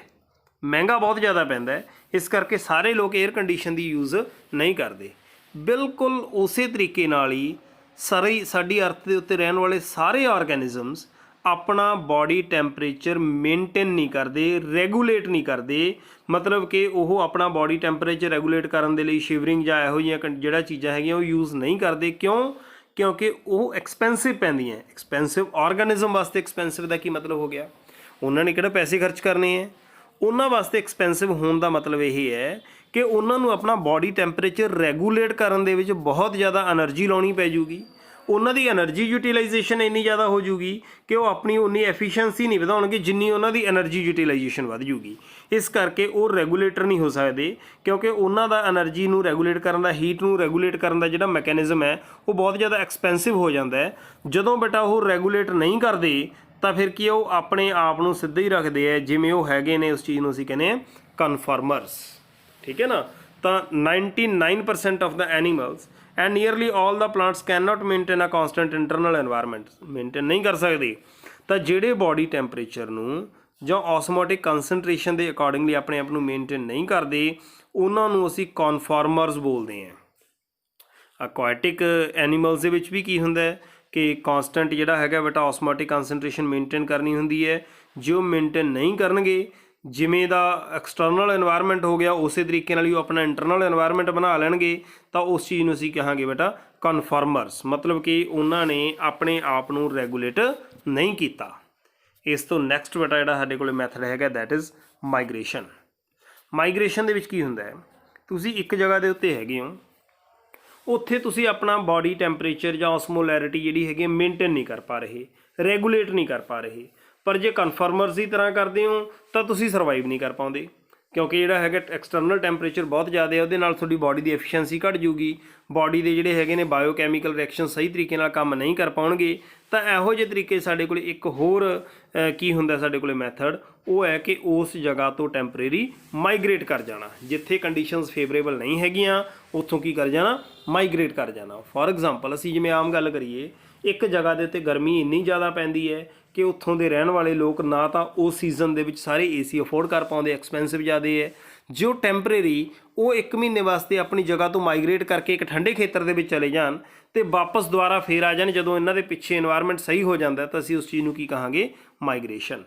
ਮਹਿੰਗਾ ਬਹੁਤ ਜ਼ਿਆਦਾ ਪੈਂਦਾ ਹੈ। ਇਸ ਕਰਕੇ ਸਾਰੇ ਲੋਕ 에ਅਰ ਕੰਡੀਸ਼ਨ ਦੀ ਯੂਜ਼ ਨਹੀਂ ਕਰਦੇ। ਬਿਲਕੁਲ ਉਸੇ ਤਰੀਕੇ ਨਾਲ ਹੀ ਸਾਡੀ ਅਰਥ ਦੇ ਉੱਤੇ ਰਹਿਣ ਵਾਲੇ ਸਾਰੇ ਆਰਗੈਨਿਜ਼ਮਸ ਆਪਣਾ ਬਾਡੀ ਟੈਂਪਰੇਚਰ ਮੇਨਟੇਨ ਨਹੀਂ ਕਰਦੇ, ਰੈਗੂਲੇਟ ਨਹੀਂ ਕਰਦੇ। ਮਤਲਬ ਕਿ ਉਹ ਆਪਣਾ ਬਾਡੀ ਟੈਂਪਰੇਚਰ ਰੈਗੂਲੇਟ ਕਰਨ ਦੇ ਲਈ ਸ਼ਿਵਰਿੰਗ ਜਾਂ ਇਹੋ ਜਿਹੀਆਂ ਜਿਹੜਾ ਚੀਜ਼ਾਂ ਹੈਗੀਆਂ ਉਹ ਯੂਜ਼ ਨਹੀਂ ਕਰਦੇ। ਕਿਉਂ? ਕਿਉਂਕਿ ਉਹ ਐਕਸਪੈਂਸਿਵ ਪੈਂਦੀਆਂ। ਐਕਸਪੈਂਸਿਵ ਆਰਗੈਨਿਜ਼ਮ ਵਾਸਤੇ ਐਕਸਪੈਂਸਿਵ ਦਾ ਕੀ ਮਤਲਬ ਹੋ ਗਿਆ? ਉਹਨਾਂ ਨੇ ਕਿਹੜਾ ਪੈਸੇ ਖਰਚ ਕਰਨੇ ਹੈ। ਉਹਨਾਂ ਵਾਸਤੇ ਐਕਸਪੈਂਸਿਵ ਹੋਣ ਦਾ ਮਤਲਬ ਇਹ ਹੈ ਕਿ ਉਹਨਾਂ ਨੂੰ ਆਪਣਾ ਬਾਡੀ ਟੈਂਪਰੇਚਰ ਰੈਗੂਲੇਟ ਕਰਨ ਦੇ ਵਿੱਚ ਬਹੁਤ ਜ਼ਿਆਦਾ ਐਨਰਜੀ ਲਾਉਣੀ ਪੈ ਜੂਗੀ। ਉਹਨਾਂ ਦੀ ਐਨਰਜੀ ਯੂਟੀਲਾਈਜੇਸ਼ਨ ਇੰਨੀ ਜ਼ਿਆਦਾ ਹੋ ਜੂਗੀ ਕਿ ਉਹ ਆਪਣੀ ਉਨੀ ਐਫੀਸ਼ੀਐਂਸੀ ਨਹੀਂ ਵਧਾਉਣਗੇ ਜਿੰਨੀ ਉਹਨਾਂ ਦੀ ਐਨਰਜੀ ਯੂਟੀਲਾਈਜੇਸ਼ਨ ਵੱਧ ਜੂਗੀ। ਇਸ ਕਰਕੇ ਉਹ ਰੈਗੂਲੇਟਰ ਨਹੀਂ ਹੋ ਸਕਦੇ ਕਿਉਂਕਿ ਉਹਨਾਂ ਦਾ ਐਨਰਜੀ ਨੂੰ ਰੈਗੂਲੇਟ ਕਰਨ ਦਾ, ਹੀਟ ਨੂੰ ਰੈਗੂਲੇਟ ਕਰਨ ਦਾ ਜਿਹੜਾ ਮੈਕੈਨਿਜ਼ਮ ਹੈ ਉਹ ਬਹੁਤ ਜ਼ਿਆਦਾ ਐਕਸਪੈਂਸਿਵ ਹੋ ਜਾਂਦਾ ਹੈ। ਜਦੋਂ ਬੇਟਾ ਉਹ ਰੈਗੂਲੇਟ ਨਹੀਂ ਕਰਦੇ ਤਾਂ ਫਿਰ ਕੀ ਉਹ ਆਪਣੇ ਆਪ ਨੂੰ ਸਿੱਧਾ ਹੀ ਰੱਖਦੇ ਹੈ ਜਿਵੇਂ ਉਹ ਹੈਗੇ ਨੇ। ਉਸ ਚੀਜ਼ ਨੂੰ ਅਸੀਂ ਕਹਿੰਦੇ ਹਾਂ ਕਨਫਰਮਰਸ। ਠੀਕ ਹੈ ਨਾ? ਤਾਂ 99% of the animals and nearly all the plants can not maintain a constant internal environment. Maintain ਨਹੀਂ ਕਰ ਸਕਦੇ। ਤਾਂ ਜਿਹੜੇ ਬਾਡੀ ਟੈਂਪਰੇਚਰ ਨੂੰ ਜਾਂ ਔਸਮੋਟਿਕ ਕੰਸਨਟ੍ਰੇਸ਼ਨ ਦੇ ਅਕੋਰਡਿੰਗਲੀ ਆਪਣੇ ਆਪ ਨੂੰ ਮੇਨਟੇਨ ਨਹੀਂ ਕਰਦੇ ਉਹਨਾਂ ਨੂੰ ਅਸੀਂ ਕਨਫਾਰਮਰਸ ਬੋਲਦੇ ਹਾਂ। ਅਕੁਆਟਿਕ ਐਨੀਮਲਸ ਦੇ ਵਿੱਚ ਵੀ ਕੀ ਹੁੰਦਾ ਹੈ ਕਿ ਕਾਂਸਟੈਂਟ ਜਿਹੜਾ ਹੈਗਾ ਬੇਟਾ ਔਸਮੋਟਿਕ ਕੰਸਨਟ੍ਰੇਸ਼ਨ ਮੇਨਟੇਨ ਕਰਨੀ ਹੁੰਦੀ ਹੈ। ਜੇ ਉਹ ਮੇਨਟੇਨ ਨਹੀਂ ਕਰਨਗੇ, ਜਿਵੇਂ ਦਾ ਐਕਸਟਰਨਲ ਐਨਵਾਇਰਨਮੈਂਟ ਹੋ ਗਿਆ ਉਸੇ ਤਰੀਕੇ ਨਾਲ ਹੀ ਉਹ ਆਪਣਾ ਇੰਟਰਨਲ ਐਨਵਾਇਰਨਮੈਂਟ ਬਣਾ ਲੈਣਗੇ ਤਾਂ ਉਸ ਚੀਜ਼ ਨੂੰ ਅਸੀਂ ਕਹਾਂਗੇ ਬੇਟਾ ਕਨਫਰਮਰਸ। ਮਤਲਬ ਕਿ ਉਹਨਾਂ ਨੇ ਆਪਣੇ ਆਪ ਨੂੰ ਰੈਗੂਲੇਟ ਨਹੀਂ ਕੀਤਾ। ਇਸ ਤੋਂ ਨੈਕਸਟ ਬੇਟਾ ਜਿਹੜਾ ਸਾਡੇ ਕੋਲ ਮੈਥਡ ਹੈਗਾ ਦੈਟ ਇਜ਼ ਮਾਈਗ੍ਰੇਸ਼ਨ। ਮਾਈਗ੍ਰੇਸ਼ਨ ਦੇ ਵਿੱਚ ਕੀ ਹੁੰਦਾ ਹੈ? ਤੁਸੀਂ ਇੱਕ ਜਗ੍ਹਾ ਦੇ ਉੱਤੇ ਹੈਗੇ ਹੋ, ਉੱਥੇ ਤੁਸੀਂ ਆਪਣਾ ਬਾਡੀ ਟੈਂਪਰੇਚਰ ਜਾਂ ਔਸਮੋਲੈਰਿਟੀ ਜਿਹੜੀ ਹੈਗੀ ਮੇਨਟੇਨ ਨਹੀਂ ਕਰ ਪਾ ਰਹੇ, ਰੈਗੂਲੇਟ ਨਹੀਂ ਕਰ ਪਾ ਰਹੇ। ਪਰ ਜੇ ਕਨਫਰਮਰਸ ਦੀ ਤਰ੍ਹਾਂ ਕਰਦੇ ਹੋ ਤਾਂ ਤੁਸੀਂ ਸਰਵਾਈਵ ਨਹੀਂ ਕਰ ਪਾਉਂਦੇ ਕਿਉਂਕਿ ਜਿਹੜਾ ਹੈਗਾ ਐਕਸਟਰਨਲ ਟੈਂਪਰੇਚਰ ਬਹੁਤ ਜ਼ਿਆਦਾ ਹੈ। ਉਹਦੇ ਨਾਲ ਤੁਹਾਡੀ ਬਾਡੀ ਦੀ ਐਫੀਸ਼ੀਐਂਸੀ ਘੱਟ ਜੂਗੀ। ਬਾਡੀ ਦੇ ਜਿਹੜੇ ਹੈਗੇ ਨੇ ਬਾਇਓਕੈਮੀਕਲ ਰਿਐਕਸ਼ਨ ਸਹੀ ਤਰੀਕੇ ਨਾਲ ਕੰਮ ਨਹੀਂ ਕਰ ਪਾਉਣਗੇ। ਤਾਂ ਇਹੋ ਜਿਹੇ ਤਰੀਕੇ ਸਾਡੇ ਕੋਲ ਇੱਕ ਹੋਰ ਕੀ ਹੁੰਦਾ ਸਾਡੇ ਕੋਲ ਮੈਥਡ, ਉਹ ਹੈ ਕਿ ਉਸ ਜਗ੍ਹਾ ਤੋਂ ਟੈਂਪਰੇਰੀ ਮਾਈਗ੍ਰੇਟ ਕਰ ਜਾਣਾ। ਜਿੱਥੇ ਕੰਡੀਸ਼ਨਸ ਫੇਵਰੇਬਲ ਨਹੀਂ ਹੈਗੀਆਂ ਉੱਥੋਂ ਕੀ ਕਰ ਜਾਣਾ? ਮਾਈਗ੍ਰੇਟ ਕਰ ਜਾਣਾ। ਫੋਰ ਐਗਜ਼ਾਮਪਲ ਅਸੀਂ ਜਿਵੇਂ ਆਮ ਗੱਲ ਕਰੀਏ, ਇੱਕ ਜਗ੍ਹਾ ਦੇ ਉੱਤੇ ਗਰਮੀ ਇੰਨੀ ਜ਼ਿਆਦਾ ਪੈਂਦੀ ਹੈ ਕਿ ਉੱਥੋਂ ਦੇ ਰਹਿਣ ਵਾਲੇ ਲੋਕ ਨਾ ਤਾਂ ਉਸ ਸੀਜ਼ਨ ਦੇ ਵਿੱਚ ਸਾਰੇ AC ਅਫੋਰਡ ਕਰ ਪਾਉਂਦੇ, ਐਕਸਪੈਂਸਿਵ ਜ਼ਿਆਦਾ ਹੈ। ਜੋ ਟੈਂਪਰੇਰੀ ਉਹ 1 ਮਹੀਨੇ ਵਾਸਤੇ ਆਪਣੀ ਜਗ੍ਹਾ ਤੋਂ ਮਾਈਗ੍ਰੇਟ ਕਰਕੇ ਇੱਕ ਠੰਡੇ ਖੇਤਰ ਦੇ ਵਿੱਚ ਚਲੇ ਜਾਣ ਅਤੇ ਵਾਪਸ ਦੁਬਾਰਾ ਫੇਰ ਆ ਜਾਣ ਜਦੋਂ ਇਹਨਾਂ ਦੇ ਪਿੱਛੇ ਇਨਵਾਇਰਮੈਂਟ ਸਹੀ ਹੋ ਜਾਂਦਾ ਤਾਂ ਅਸੀਂ ਉਸ ਚੀਜ਼ ਨੂੰ ਕੀ ਕਹਾਂਗੇ? ਮਾਈਗ੍ਰੇਸ਼ਨ।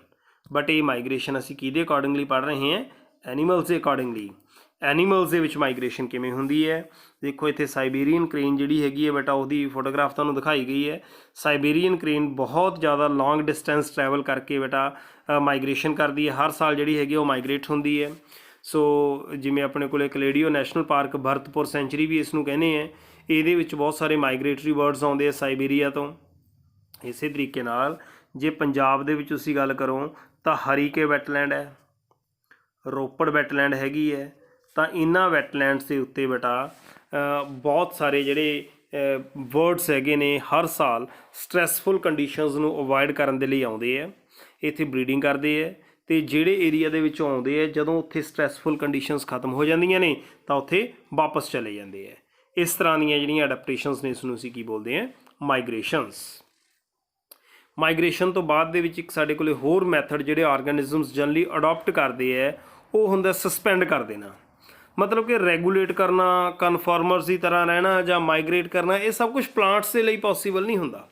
ਬਟ ਇਹ ਮਾਈਗ੍ਰੇਸ਼ਨ ਅਸੀਂ ਕਿਹਦੇ ਅਕੋਰਡਿੰਗਲੀ ਪੜ੍ਹ ਰਹੇ ਹਾਂ? ਐਨੀਮਲਸ ਦੇ ਅਕੋਰਡਿੰਗਲੀ। ਐਨੀਮਲਸ ਦੇ ਵਿੱਚ ਮਾਈਗ੍ਰੇਸ਼ਨ ਕਿਵੇਂ ਹੁੰਦੀ ਹੈ? ਦੇਖੋ ਇੱਥੇ ਸਾਈਬੇਰੀਅਨ ਕ੍ਰੇਨ ਜਿਹੜੀ ਹੈਗੀ ਹੈ ਬੇਟਾ ਉਹਦੀ ਫੋਟੋਗ੍ਰਾਫ ਤੁਹਾਨੂੰ ਦਿਖਾਈ ਗਈ ਹੈ। ਸਾਈਬੇਰੀਅਨ ਕ੍ਰੇਨ ਬਹੁਤ ਜ਼ਿਆਦਾ ਲੌਂਗ ਡਿਸਟੈਂਸ ਟਰੈਵਲ ਕਰਕੇ ਬੇਟਾ ਮਾਈਗ੍ਰੇਸ਼ਨ ਕਰਦੀ ਹੈ। ਹਰ ਸਾਲ ਜਿਹੜੀ ਹੈਗੀ ਉਹ ਮਾਈਗ੍ਰੇਟ ਹੁੰਦੀ ਹੈ। ਸੋ ਜਿਵੇਂ ਆਪਣੇ ਕੋਲ ਕਲੇਡੀਓ ਨੈਸ਼ਨਲ ਪਾਰਕ, ਭਰਤਪੁਰ ਸੈਂਚੁਰੀ ਵੀ ਇਸ ਨੂੰ ਕਹਿੰਦੇ ਹੈ। ਇਹਦੇ ਵਿੱਚ ਬਹੁਤ ਸਾਰੇ ਮਾਈਗ੍ਰੇਟਰੀ ਬਰਡਸ ਆਉਂਦੇ ਆ ਸਾਈਬੇਰੀਆ ਤੋਂ। ਇਸੇ ਤਰੀਕੇ ਨਾਲ ਜੇ ਪੰਜਾਬ ਦੇ ਵਿੱਚ ਤੁਸੀਂ ਗੱਲ ਕਰੋ ਤਾਂ ਹਰੀਕੇ ਵੈਟਲੈਂਡ ਹੈ, ਰੋਪੜ ਵੈਟਲੈਂਡ ਹੈਗੀ ਹੈ। ਤਾਂ ਇਹਨਾਂ ਵੈਟਲੈਂਡਸ ਦੇ ਉੱਤੇ ਬੇਟਾ ਬਹੁਤ ਸਾਰੇ ਜਿਹੜੇ ਬਰਡਸ ਹੈਗੇ ਨੇ ਹਰ ਸਾਲ ਸਟਰੈਸਫੁਲ ਕੰਡੀਸ਼ਨਸ ਨੂੰ ਅਵੋਇਡ ਕਰਨ ਦੇ ਲਈ ਆਉਂਦੇ ਹੈ, ਇੱਥੇ ਬਰੀਡਿੰਗ ਕਰਦੇ ਹੈ। ਅਤੇ ਜਿਹੜੇ ਏਰੀਆ ਦੇ ਵਿੱਚੋਂ ਆਉਂਦੇ ਹੈ ਜਦੋਂ ਉੱਥੇ ਸਟਰੈਸਫੁਲ ਕੰਡੀਸ਼ਨਸ ਖਤਮ ਹੋ ਜਾਂਦੀਆਂ ਨੇ ਤਾਂ ਉੱਥੇ ਵਾਪਸ ਚਲੇ ਜਾਂਦੇ ਹੈ। ਇਸ ਤਰ੍ਹਾਂ ਦੀਆਂ ਜਿਹੜੀਆਂ ਅਡੈਪਟੇਸ਼ਨਸ ਨੇ ਇਸ ਨੂੰ ਅਸੀਂ ਕੀ ਬੋਲਦੇ ਹਾਂ, ਮਾਈਗ੍ਰੇਸ਼ਨਸ। ਮਾਈਗ੍ਰੇਸ਼ਨ ਤੋਂ ਬਾਅਦ ਦੇ ਵਿੱਚ ਇੱਕ ਸਾਡੇ ਕੋਲ ਹੋਰ ਮੈਥਡ ਜਿਹੜੇ ਆਰਗੈਨਿਜ਼ਮਸ ਜਨਰਲੀ ਅਡੋਪਟ ਕਰਦੇ ਹੈ ਉਹ ਹੁੰਦਾ ਸਸਪੈਂਡ ਕਰ ਦੇਣਾ। ਮਤਲਬ ਕਿ ਰੈਗੂਲੇਟ ਕਰਨਾ, ਕਨਫਾਰਮਰਸ ਦੀ ਤਰ੍ਹਾਂ ਰਹਿਣਾ ਜਾਂ ਮਾਈਗ੍ਰੇਟ ਕਰਨਾ, ਇਹ ਸਭ ਕੁਝ ਪਲਾਂਟਸ ਦੇ ਲਈ ਪੋਸੀਬਲ ਨਹੀਂ ਹੁੰਦਾ।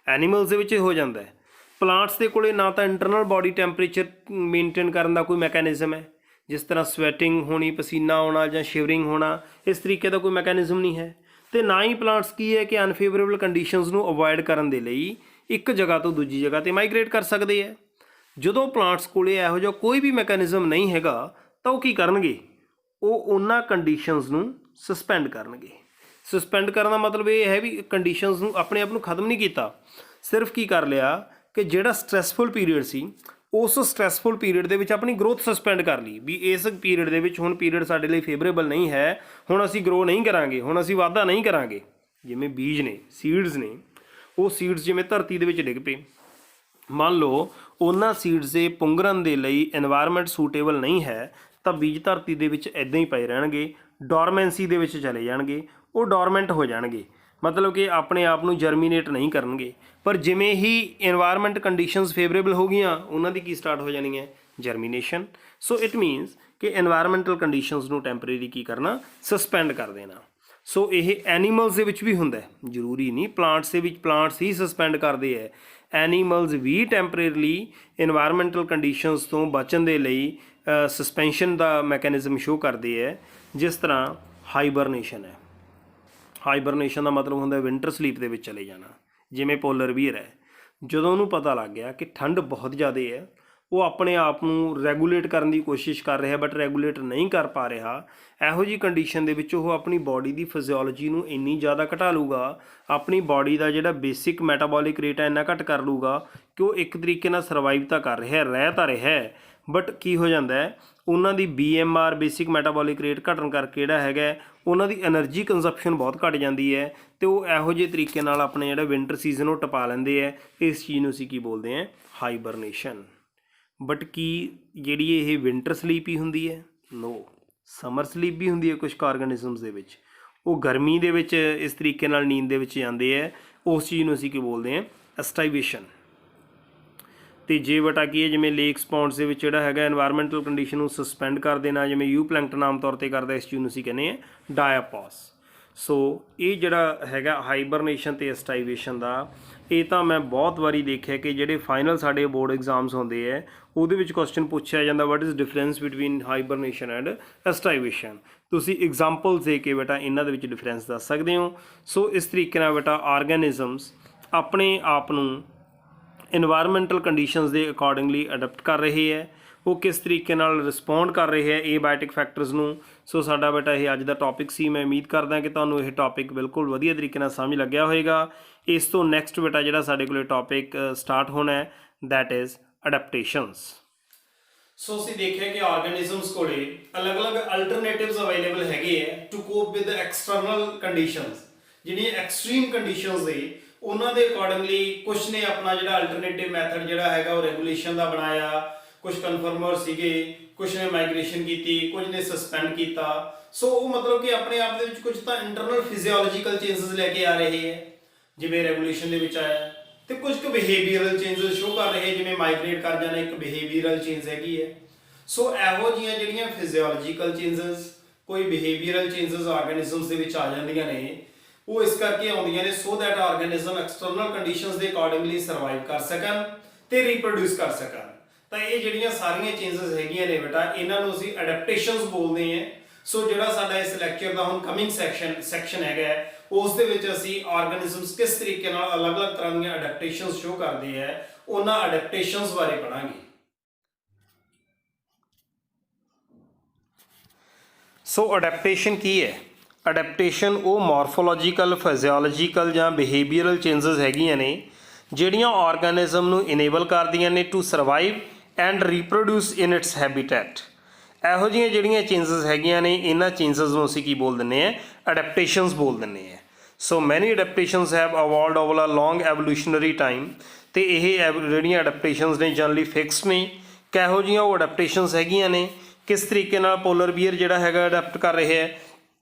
ਐਨੀਮਲਸ ਦੇ ਵਿੱਚ ਇਹ ਹੋ ਜਾਂਦਾ ਹੈ। ਪਲਾਂਟਸ ਦੇ ਕੋਲ ਨਾ ਤਾਂ ਇੰਟਰਨਲ ਬਾਡੀ ਟੈਂਪਰੇਚਰ ਮੇਨਟੇਨ ਕਰਨ ਦਾ ਕੋਈ ਮੈਕੈਨਿਜ਼ਮ ਹੈ, ਜਿਸ ਤਰ੍ਹਾਂ ਸਵੈਟਿੰਗ ਹੋਣੀ, ਪਸੀਨਾ ਆਉਣਾ ਜਾਂ ਸ਼ਿਵਰਿੰਗ ਹੋਣਾ, ਇਸ ਤਰੀਕੇ ਦਾ ਕੋਈ ਮੈਕੈਨਿਜ਼ਮ ਨਹੀਂ ਹੈ। ਅਤੇ ਨਾ ਹੀ ਪਲਾਂਟਸ ਕੀ ਹੈ ਕਿ ਅਨਫੇਵਰੇਬਲ ਕੰਡੀਸ਼ਨਸ ਨੂੰ ਅਵੋਇਡ ਕਰਨ ਦੇ ਲਈ ਇੱਕ ਜਗ੍ਹਾ ਤੋਂ ਦੂਜੀ ਜਗ੍ਹਾ 'ਤੇ ਮਾਈਗ੍ਰੇਟ ਕਰ ਸਕਦੇ ਹੈ। ਜਦੋਂ ਪਲਾਂਟਸ ਕੋਲ ਇਹੋ ਜਿਹਾ ਕੋਈ ਵੀ ਮੈਕੈਨਿਜ਼ਮ ਨਹੀਂ ਹੈਗਾ ਤਾਂ ਉਹ ਕੀ ਕਰਨਗੇ, ਉਹ ਉਹਨਾਂ ਕੰਡੀਸ਼ਨਸ ਨੂੰ ਸਸਪੈਂਡ ਕਰਨਗੇ। ਸਸਪੈਂਡ ਕਰਨ ਦਾ ਮਤਲਬ ਇਹ ਹੈ ਵੀ ਕੰਡੀਸ਼ਨਸ ਨੂੰ ਆਪਣੇ ਆਪ ਨੂੰ ਖਤਮ ਨਹੀਂ ਕੀਤਾ, ਸਿਰਫ ਕੀ ਕਰ ਲਿਆ ਕਿ ਜਿਹੜਾ ਸਟਰੈਸਫੁਲ ਪੀਰੀਅਡ ਸੀ ਉਸ ਸਟਰੈਸਫੁਲ ਪੀਰੀਅਡ ਦੇ ਵਿੱਚ ਆਪਣੀ ਗਰੋਥ ਸਸਪੈਂਡ ਕਰ ਲਈ ਵੀ ਇਸ ਪੀਰੀਅਡ ਦੇ ਵਿੱਚ ਹੁਣ ਪੀਰੀਅਡ ਸਾਡੇ ਲਈ ਫੇਵਰੇਬਲ ਨਹੀਂ ਹੈ, ਹੁਣ ਅਸੀਂ ਗਰੋ ਨਹੀਂ ਕਰਾਂਗੇ, ਹੁਣ ਅਸੀਂ ਵਾਧਾ ਨਹੀਂ ਕਰਾਂਗੇ। ਜਿਵੇਂ ਬੀਜ ਨੇ, ਸੀਡਸ ਨੇ, ਉਹ ਸੀਡਸ ਜਿਵੇਂ ਧਰਤੀ ਦੇ ਵਿੱਚ ਡਿੱਗ ਪਏ, ਮੰਨ ਲਓ ਉਹਨਾਂ ਸੀਡਸ ਦੇ ਪੁੰਗਰਨ ਦੇ ਲਈ ਇਨਵਾਇਰਮੈਂਟ ਸੂਟੇਬਲ ਨਹੀਂ ਹੈ ਤਾਂ ਬੀਜ ਧਰਤੀ ਦੇ ਵਿੱਚ ਇੱਦਾਂ ਹੀ ਪਏ ਰਹਿਣਗੇ, ਡੋਰਮੈਂਸੀ ਦੇ ਵਿੱਚ ਚਲੇ ਜਾਣਗੇ, ਉਹ ਡੋਰਮੈਂਟ ਹੋ ਜਾਣਗੇ, ਮਤਲਬ ਕਿ ਆਪਣੇ ਆਪ ਨੂੰ ਜਰਮੀਨੇਟ ਨਹੀਂ ਕਰਨਗੇ। ਪਰ ਜਿਵੇਂ ਹੀ ਇਨਵਾਇਰਮੈਂਟ ਕੰਡੀਸ਼ਨਸ ਫੇਵਰੇਬਲ ਹੋ ਗਈਆਂ ਉਹਨਾਂ ਦੀ ਕੀ ਸਟਾਰਟ ਹੋ ਜਾਣੀ ਹੈ, ਜਰਮੀਨੇਸ਼ਨ। ਸੋ ਇਟ ਮੀਨਸ ਕਿ ਇਨਵਾਇਰਮੈਂਟਲ ਕੰਡੀਸ਼ਨਸ ਨੂੰ ਟੈਂਪਰੇਰੀ ਕੀ ਕਰਨਾ, ਸਸਪੈਂਡ ਕਰ ਦੇਣਾ। ਸੋ ਇਹ ਐਨੀਮਲਸ ਦੇ ਵਿੱਚ ਵੀ ਹੁੰਦਾ, ਜ਼ਰੂਰੀ ਨਹੀਂ ਪਲਾਂਟਸ ਦੇ ਵਿੱਚ ਪਲਾਂਟਸ ਹੀ ਸਸਪੈਂਡ ਕਰਦੇ ਹੈ, ਐਨੀਮਲਸ ਵੀ ਟੈਂਪਰੇਰੀਲੀ ਇਨਵਾਇਰਮੈਂਟਲ ਕੰਡੀਸ਼ਨਸ ਤੋਂ ਬਚਣ ਦੇ ਲਈ ਸਸਪੈਂਸ਼ਨ ਦਾ ਮੈਕੈਨਿਜ਼ਮ ਸ਼ੋ ਕਰਦੇ ਹੈ। ਜਿਸ ਤਰ੍ਹਾਂ ਹਾਈਬਰਨੇਸ਼ਨ ਹੈ। ਹਾਈਬਰਨੇਸ਼ਨ ਦਾ ਮਤਲਬ ਹੁੰਦਾ ਵਿੰਟਰ ਸਲੀਪ ਦੇ ਵਿੱਚ ਚਲੇ ਜਾਣਾ। ਜਿਵੇਂ ਪੋਲਰ ਬੀਅਰ ਹੈ, ਜਦੋਂ ਉਹਨੂੰ ਪਤਾ ਲੱਗ ਗਿਆ ਕਿ ਠੰਡ ਬਹੁਤ ਜ਼ਿਆਦਾ ਹੈ, ਉਹ ਆਪਣੇ ਆਪ ਨੂੰ ਰੈਗੂਲੇਟ ਕਰਨ ਦੀ ਕੋਸ਼ਿਸ਼ ਕਰ ਰਿਹਾ ਬਟ ਰੈਗੂਲੇਟ ਨਹੀਂ ਕਰ ਪਾ ਰਿਹਾ। ਇਹੋ ਜਿਹੀ ਕੰਡੀਸ਼ਨ ਦੇ ਵਿੱਚ ਉਹ ਆਪਣੀ ਬਾਡੀ ਦੀ ਫਿਜ਼ੀਓਲੋਜੀ ਨੂੰ ਇੰਨੀ ਜ਼ਿਆਦਾ ਘਟਾ ਲੂਗਾ, ਆਪਣੀ ਬਾਡੀ ਦਾ ਜਿਹੜਾ ਬੇਸਿਕ ਮੈਟਾਬੋਲਿਕ ਰੇਟ ਹੈ ਇੰਨਾ ਘੱਟ ਕਰ ਲੂਗਾ ਕਿ ਉਹ ਇੱਕ ਤਰੀਕੇ ਨਾਲ ਸਰਵਾਈਵ ਤਾਂ ਕਰ ਰਿਹਾ, ਰਹਿ ਤਾਂ ਰਿਹਾ, ਬਟ ਕੀ ਹੋ ਜਾਂਦਾ ਹੈ, ਉਹਨਾਂ ਦੀ BMR ਬੇਸਿਕ ਮੈਟਾਬੋਲਿਕ ਰੇਟ ਘਟਣ ਕਰਕੇ ਜਿਹੜਾ ਹੈਗਾ ਉਹਨਾਂ ਦੀ ਐਨਰਜੀ ਕੰਜ਼ਪਸ਼ਨ ਬਹੁਤ ਘੱਟ ਜਾਂਦੀ ਹੈ ਅਤੇ ਉਹ ਇਹੋ ਜਿਹੇ ਤਰੀਕੇ ਨਾਲ ਆਪਣੇ ਜਿਹੜਾ ਵਿੰਟਰ ਸੀਜ਼ਨ ਉਹ ਟਪਾ ਲੈਂਦੇ ਹੈ। ਇਸ ਚੀਜ਼ ਨੂੰ ਅਸੀਂ ਕੀ ਬੋਲਦੇ ਹਾਂ, ਹਾਈਬਰਨੇਸ਼ਨ। ਬਟ ਕੀ ਜਿਹੜੀ ਇਹ ਵਿੰਟਰ ਸਲੀਪ ਹੀ ਹੁੰਦੀ ਹੈ? ਨੋ, ਸਮਰ ਸਲੀਪ ਵੀ ਹੁੰਦੀ ਹੈ ਕੁਛ ਆਰਗੈਨਿਜ਼ਮਸ ਦੇ ਵਿੱਚ। ਉਹ ਗਰਮੀ ਦੇ ਵਿੱਚ ਇਸ ਤਰੀਕੇ ਨਾਲ ਨੀਂਦ ਦੇ ਵਿੱਚ ਜਾਂਦੇ ਹੈ, ਉਸ ਚੀਜ਼ ਨੂੰ ਅਸੀਂ ਕੀ ਬੋਲਦੇ ਹਾਂ, ਐਸਟਾਈਵੇਸ਼ਨ। ਅਤੇ ਜੇ ਬਟਾ ਕੀ ਹੈ, ਜਿਵੇਂ ਲੇਕਸ ਪੌਂਡਸ ਦੇ ਵਿੱਚ ਜਿਹੜਾ ਹੈਗਾ ਇਨਵਾਇਰਮੈਂਟਲ ਕੰਡੀਸ਼ਨ ਨੂੰ ਸਸਪੈਂਡ ਕਰ ਦੇਣਾ, ਜਿਵੇਂ ਯੂ ਪਲੈਂਕਟਨ ਆਮ ਤੌਰ 'ਤੇ ਕਰਦਾ, ਇਸ ਚੀਜ਼ ਨੂੰ ਅਸੀਂ ਕਹਿੰਦੇ ਹਾਂ ਡਾਇਆਪੌਸ। ਸੋ ਇਹ ਜਿਹੜਾ ਹੈਗਾ ਹਾਈਬਰਨੇਸ਼ਨ ਅਤੇ ਐਸਟਾਈਵੇਸ਼ਨ ਦਾ, ਇਹ ਤਾਂ ਮੈਂ ਬਹੁਤ ਵਾਰੀ ਦੇਖਿਆ ਕਿ ਜਿਹੜੇ ਫਾਈਨਲ ਸਾਡੇ ਬੋਰਡ ਐਗਜ਼ਾਮਸ ਹੁੰਦੇ ਹੈ ਉਹਦੇ ਵਿੱਚ ਕੁਐਸਚਨ ਪੁੱਛਿਆ ਜਾਂਦਾ, what is difference between hibernation and aestivation. ਤੁਸੀਂ ਐਗਜ਼ਾਮਪਲਸ ਦੇ ਕੇ ਬੇਟਾ ਇਹਨਾਂ ਦੇ ਵਿੱਚ ਡਿਫਰੈਂਸ ਦੱਸ ਸਕਦੇ ਹੋ। ਸੋ ਇਸ ਤਰੀਕੇ ਨਾਲ ਬੇਟਾ ਆਰਗੈਨਿਜ਼ਮਸ ਆਪਣੇ ਆਪ ਨੂੰ ਇਨਵਾਇਰਮੈਂਟਲ ਕੰਡੀਸ਼ਨਸ ਦੇ ਅਕੋਰਡਿੰਗਲੀ ਅਡਾਪਟ ਕਰ ਰਹੇ ਹੈ, ਉਹ ਕਿਸ ਤਰੀਕੇ ਨਾਲ ਰਿਸਪੌਂਡ ਕਰ ਰਹੇ ਹੈ ਏਬਾਇਓਟਿਕ ਫੈਕਟਰਸ ਨੂੰ। ਸੋ ਸਾਡਾ ਬੇਟਾ ਇਹ ਅੱਜ ਦਾ ਟੌਪਿਕ ਸੀ। ਮੈਂ ਉਮੀਦ ਕਰਦਾ ਕਿ ਤੁਹਾਨੂੰ ਇਹ ਟੌਪਿਕ ਬਿਲਕੁਲ ਵਧੀਆ ਤਰੀਕੇ ਨਾਲ ਸਮਝ ਲੱਗਿਆ ਹੋਏਗਾ। ਇਸ ਤੋਂ ਨੈਕਸਟ ਬੇਟਾ ਜਿਹੜਾ ਸਾਡੇ ਕੋਲ ਟੌਪਿਕ ਸਟਾਰਟ ਹੋਣਾ ਹੈ, ਦੈਟ ਇਜ਼ ਅਡੈਪਟੇਸ਼ਨਸ। ਸੋ ਅਸੀਂ ਦੇਖਿਆ ਕਿ ਆਰਗੈਨਿਜ਼ਮਸ ਕੋਲੇ ਅਲੱਗ-ਅਲੱਗ ਅਲਟਰਨੇਟਿਵਸ ਅਵੇਲੇਬਲ ਹੈਗੇ ਹੈ to cope with external conditions. ਜਿਹੜੀਆਂ ਐਕਸਟ੍ਰੀਮ ਕੰਡੀਸ਼ਨਸ ਦੇ ਉਹਨਾਂ ਦੇ ਅਕੋਰਡਿੰਗਲੀ ਕੁਛ ਨੇ ਆਪਣਾ ਜਿਹੜਾ ਅਲਟਰਨੇਟਿਵ ਮੈਥਡ ਜਿਹੜਾ ਹੈਗਾ ਉਹ ਰੈਗੂਲੇਸ਼ਨ ਦਾ ਬਣਾਇਆ, ਕੁਛ ਕਨਫਰਮਰ ਸੀਗੇ, ਕੁਛ ਨੇ ਮਾਈਗ੍ਰੇਸ਼ਨ ਕੀਤੀ, ਕੁਝ ਨੇ ਸਸਪੈਂਡ ਕੀਤਾ। ਸੋ ਉਹ ਮਤਲਬ ਕਿ ਆਪਣੇ ਆਪ ਦੇ ਵਿੱਚ ਕੁਝ ਤਾਂ ਇੰਟਰਨਲ ਫਿਜ਼ੀਓਲੋਜੀਕਲ ਚੇਂਜਸ ਲੈ ਕੇ ਆ ਰਹੇ ਹੈ, ਜਿਵੇਂ ਰੈਗੂਲੇਸ਼ਨ ਦੇ ਵਿੱਚ ਆਇਆ, ਤੇ ਕੁਝ ਕੁ ਬਿਹੇਵੀਅਰਲ ਚੇਂਜਸ ਸ਼ੋ ਕਰ ਰਹੇ, ਜਿਵੇਂ ਮਾਈਗ੍ਰੇਟ ਕਰ ਜਾਣਾ ਇੱਕ ਬਿਹੇਵੀਅਰਲ ਚੇਂਜ ਹੈਗੀ ਹੈ। ਸੋ ਇਹੋ ਜਿਹੀਆਂ ਜਿਹੜੀਆਂ ਫਿਜ਼ੀਓਲੋਜੀਕਲ ਚੇਂਜਸ, ਕੋਈ ਬਿਹੇਵੀਅਰਲ ਚੇਂਜਸ ਆਰਗੈਨਿਜ਼ਮਸ ਦੇ ਵਿੱਚ ਆ ਜਾਂਦੀਆਂ ਨੇ, ਉਹ ਇਸ ਕਰਕੇ ਆਉਂਦੀਆਂ ਨੇ ਸੋ ਦੈਟ ਆਰਗੈਨਿਜ਼ਮ ਐਕਸਟਰਨਲ ਕੰਡੀਸ਼ਨਸ ਦੇ ਅਕੋਰਡਿੰਗਲੀ ਸਰਵਾਈਵ ਕਰ ਸਕਣ ਤੇ ਰੀਪਰੋਡਿਊਸ ਕਰ ਸਕਣ। ਤਾਂ ਇਹ ਜਿਹੜੀਆਂ ਸਾਰੀਆਂ ਚੇਂਜਸ ਹੈਗੀਆਂ ਨੇ ਬੇਟਾ, ਇਹਨਾਂ ਨੂੰ ਅਸੀਂ ਅਡੈਪਟੇਸ਼ਨਸ ਬੋਲਦੇ ਹਾਂ। ਸੋ ਜਿਹੜਾ ਸਾਡਾ ਇਸ ਲੈਕਚਰ ਦਾ ਹੁਣ ਕਮਿੰਗ ਸੈਕਸ਼ਨ ਹੈਗਾ, ਉਸ ਦੇ ਵਿੱਚ ਅਸੀਂ ਆਰਗੈਨਿਜ਼ਮਸ ਕਿਸ ਤਰੀਕੇ ਨਾਲ ਅਲੱਗ-ਅਲੱਗ ਤਰ੍ਹਾਂ ਦੀਆਂ ਅਡੈਪਟੇਸ਼ਨਸ ਸ਼ੋ ਕਰਦੇ ਹੈ, ਉਹਨਾਂ ਅਡੈਪਟੇਸ਼ਨਸ ਬਾਰੇ ਪੜ੍ਹਾਂਗੇ। ਸੋ ਅਡੈਪਟੇਸ਼ਨ ਕੀ ਹੈ? ਅਡੈਪਟੇਸ਼ਨ ਉਹ ਮੋਰਫੋਲੋਜੀਕਲ, ਫਿਜ਼ੀਓਲੋਜੀਕਲ ਜਾਂ ਬਿਹੇਵੀਅਰਲ ਚੇਂਜਸ ਹੈਗੀਆਂ ਨੇ ਜਿਹੜੀਆਂ ਆਰਗੈਨਿਜ਼ਮ ਨੂੰ ਇਨੇਬਲ ਕਰਦੀਆਂ ਨੇ to survive and reproduce in its habitat. ਇਹੋ ਜਿਹੀਆਂ ਜਿਹੜੀਆਂ ਚੇਂਜਸ ਹੈਗੀਆਂ ਨੇ ਇਹਨਾਂ ਚੇਂਜਸ ਨੂੰ ਅਸੀਂ ਕੀ ਬੋਲ ਦਿੰਦੇ ਹਾਂ, ਅਡੈਪਟੇਸ਼ਨਸ ਬੋਲ ਦਿੰਦੇ ਹਾਂ। So many adaptations have evolved over a long evolutionary time. ਅਤੇ ਇਹ ਜਿਹੜੀਆਂ ਅਡੈਪਟੇਸ਼ਨਸ ਨੇ ਜਨਰਲੀ ਫਿਕਸ ਨੇ। ਕਿਹੋ ਜਿਹੀਆਂ ਉਹ ਅਡੈਪਟੇਸ਼ਨਸ ਹੈਗੀਆਂ ਨੇ, ਕਿਸ ਤਰੀਕੇ ਨਾਲ ਪੋਲਰ ਬੀਅਰ ਜਿਹੜਾ ਹੈਗਾ ਅਡੈਪਟ ਕਰ ਰਹੇ ਹੈ,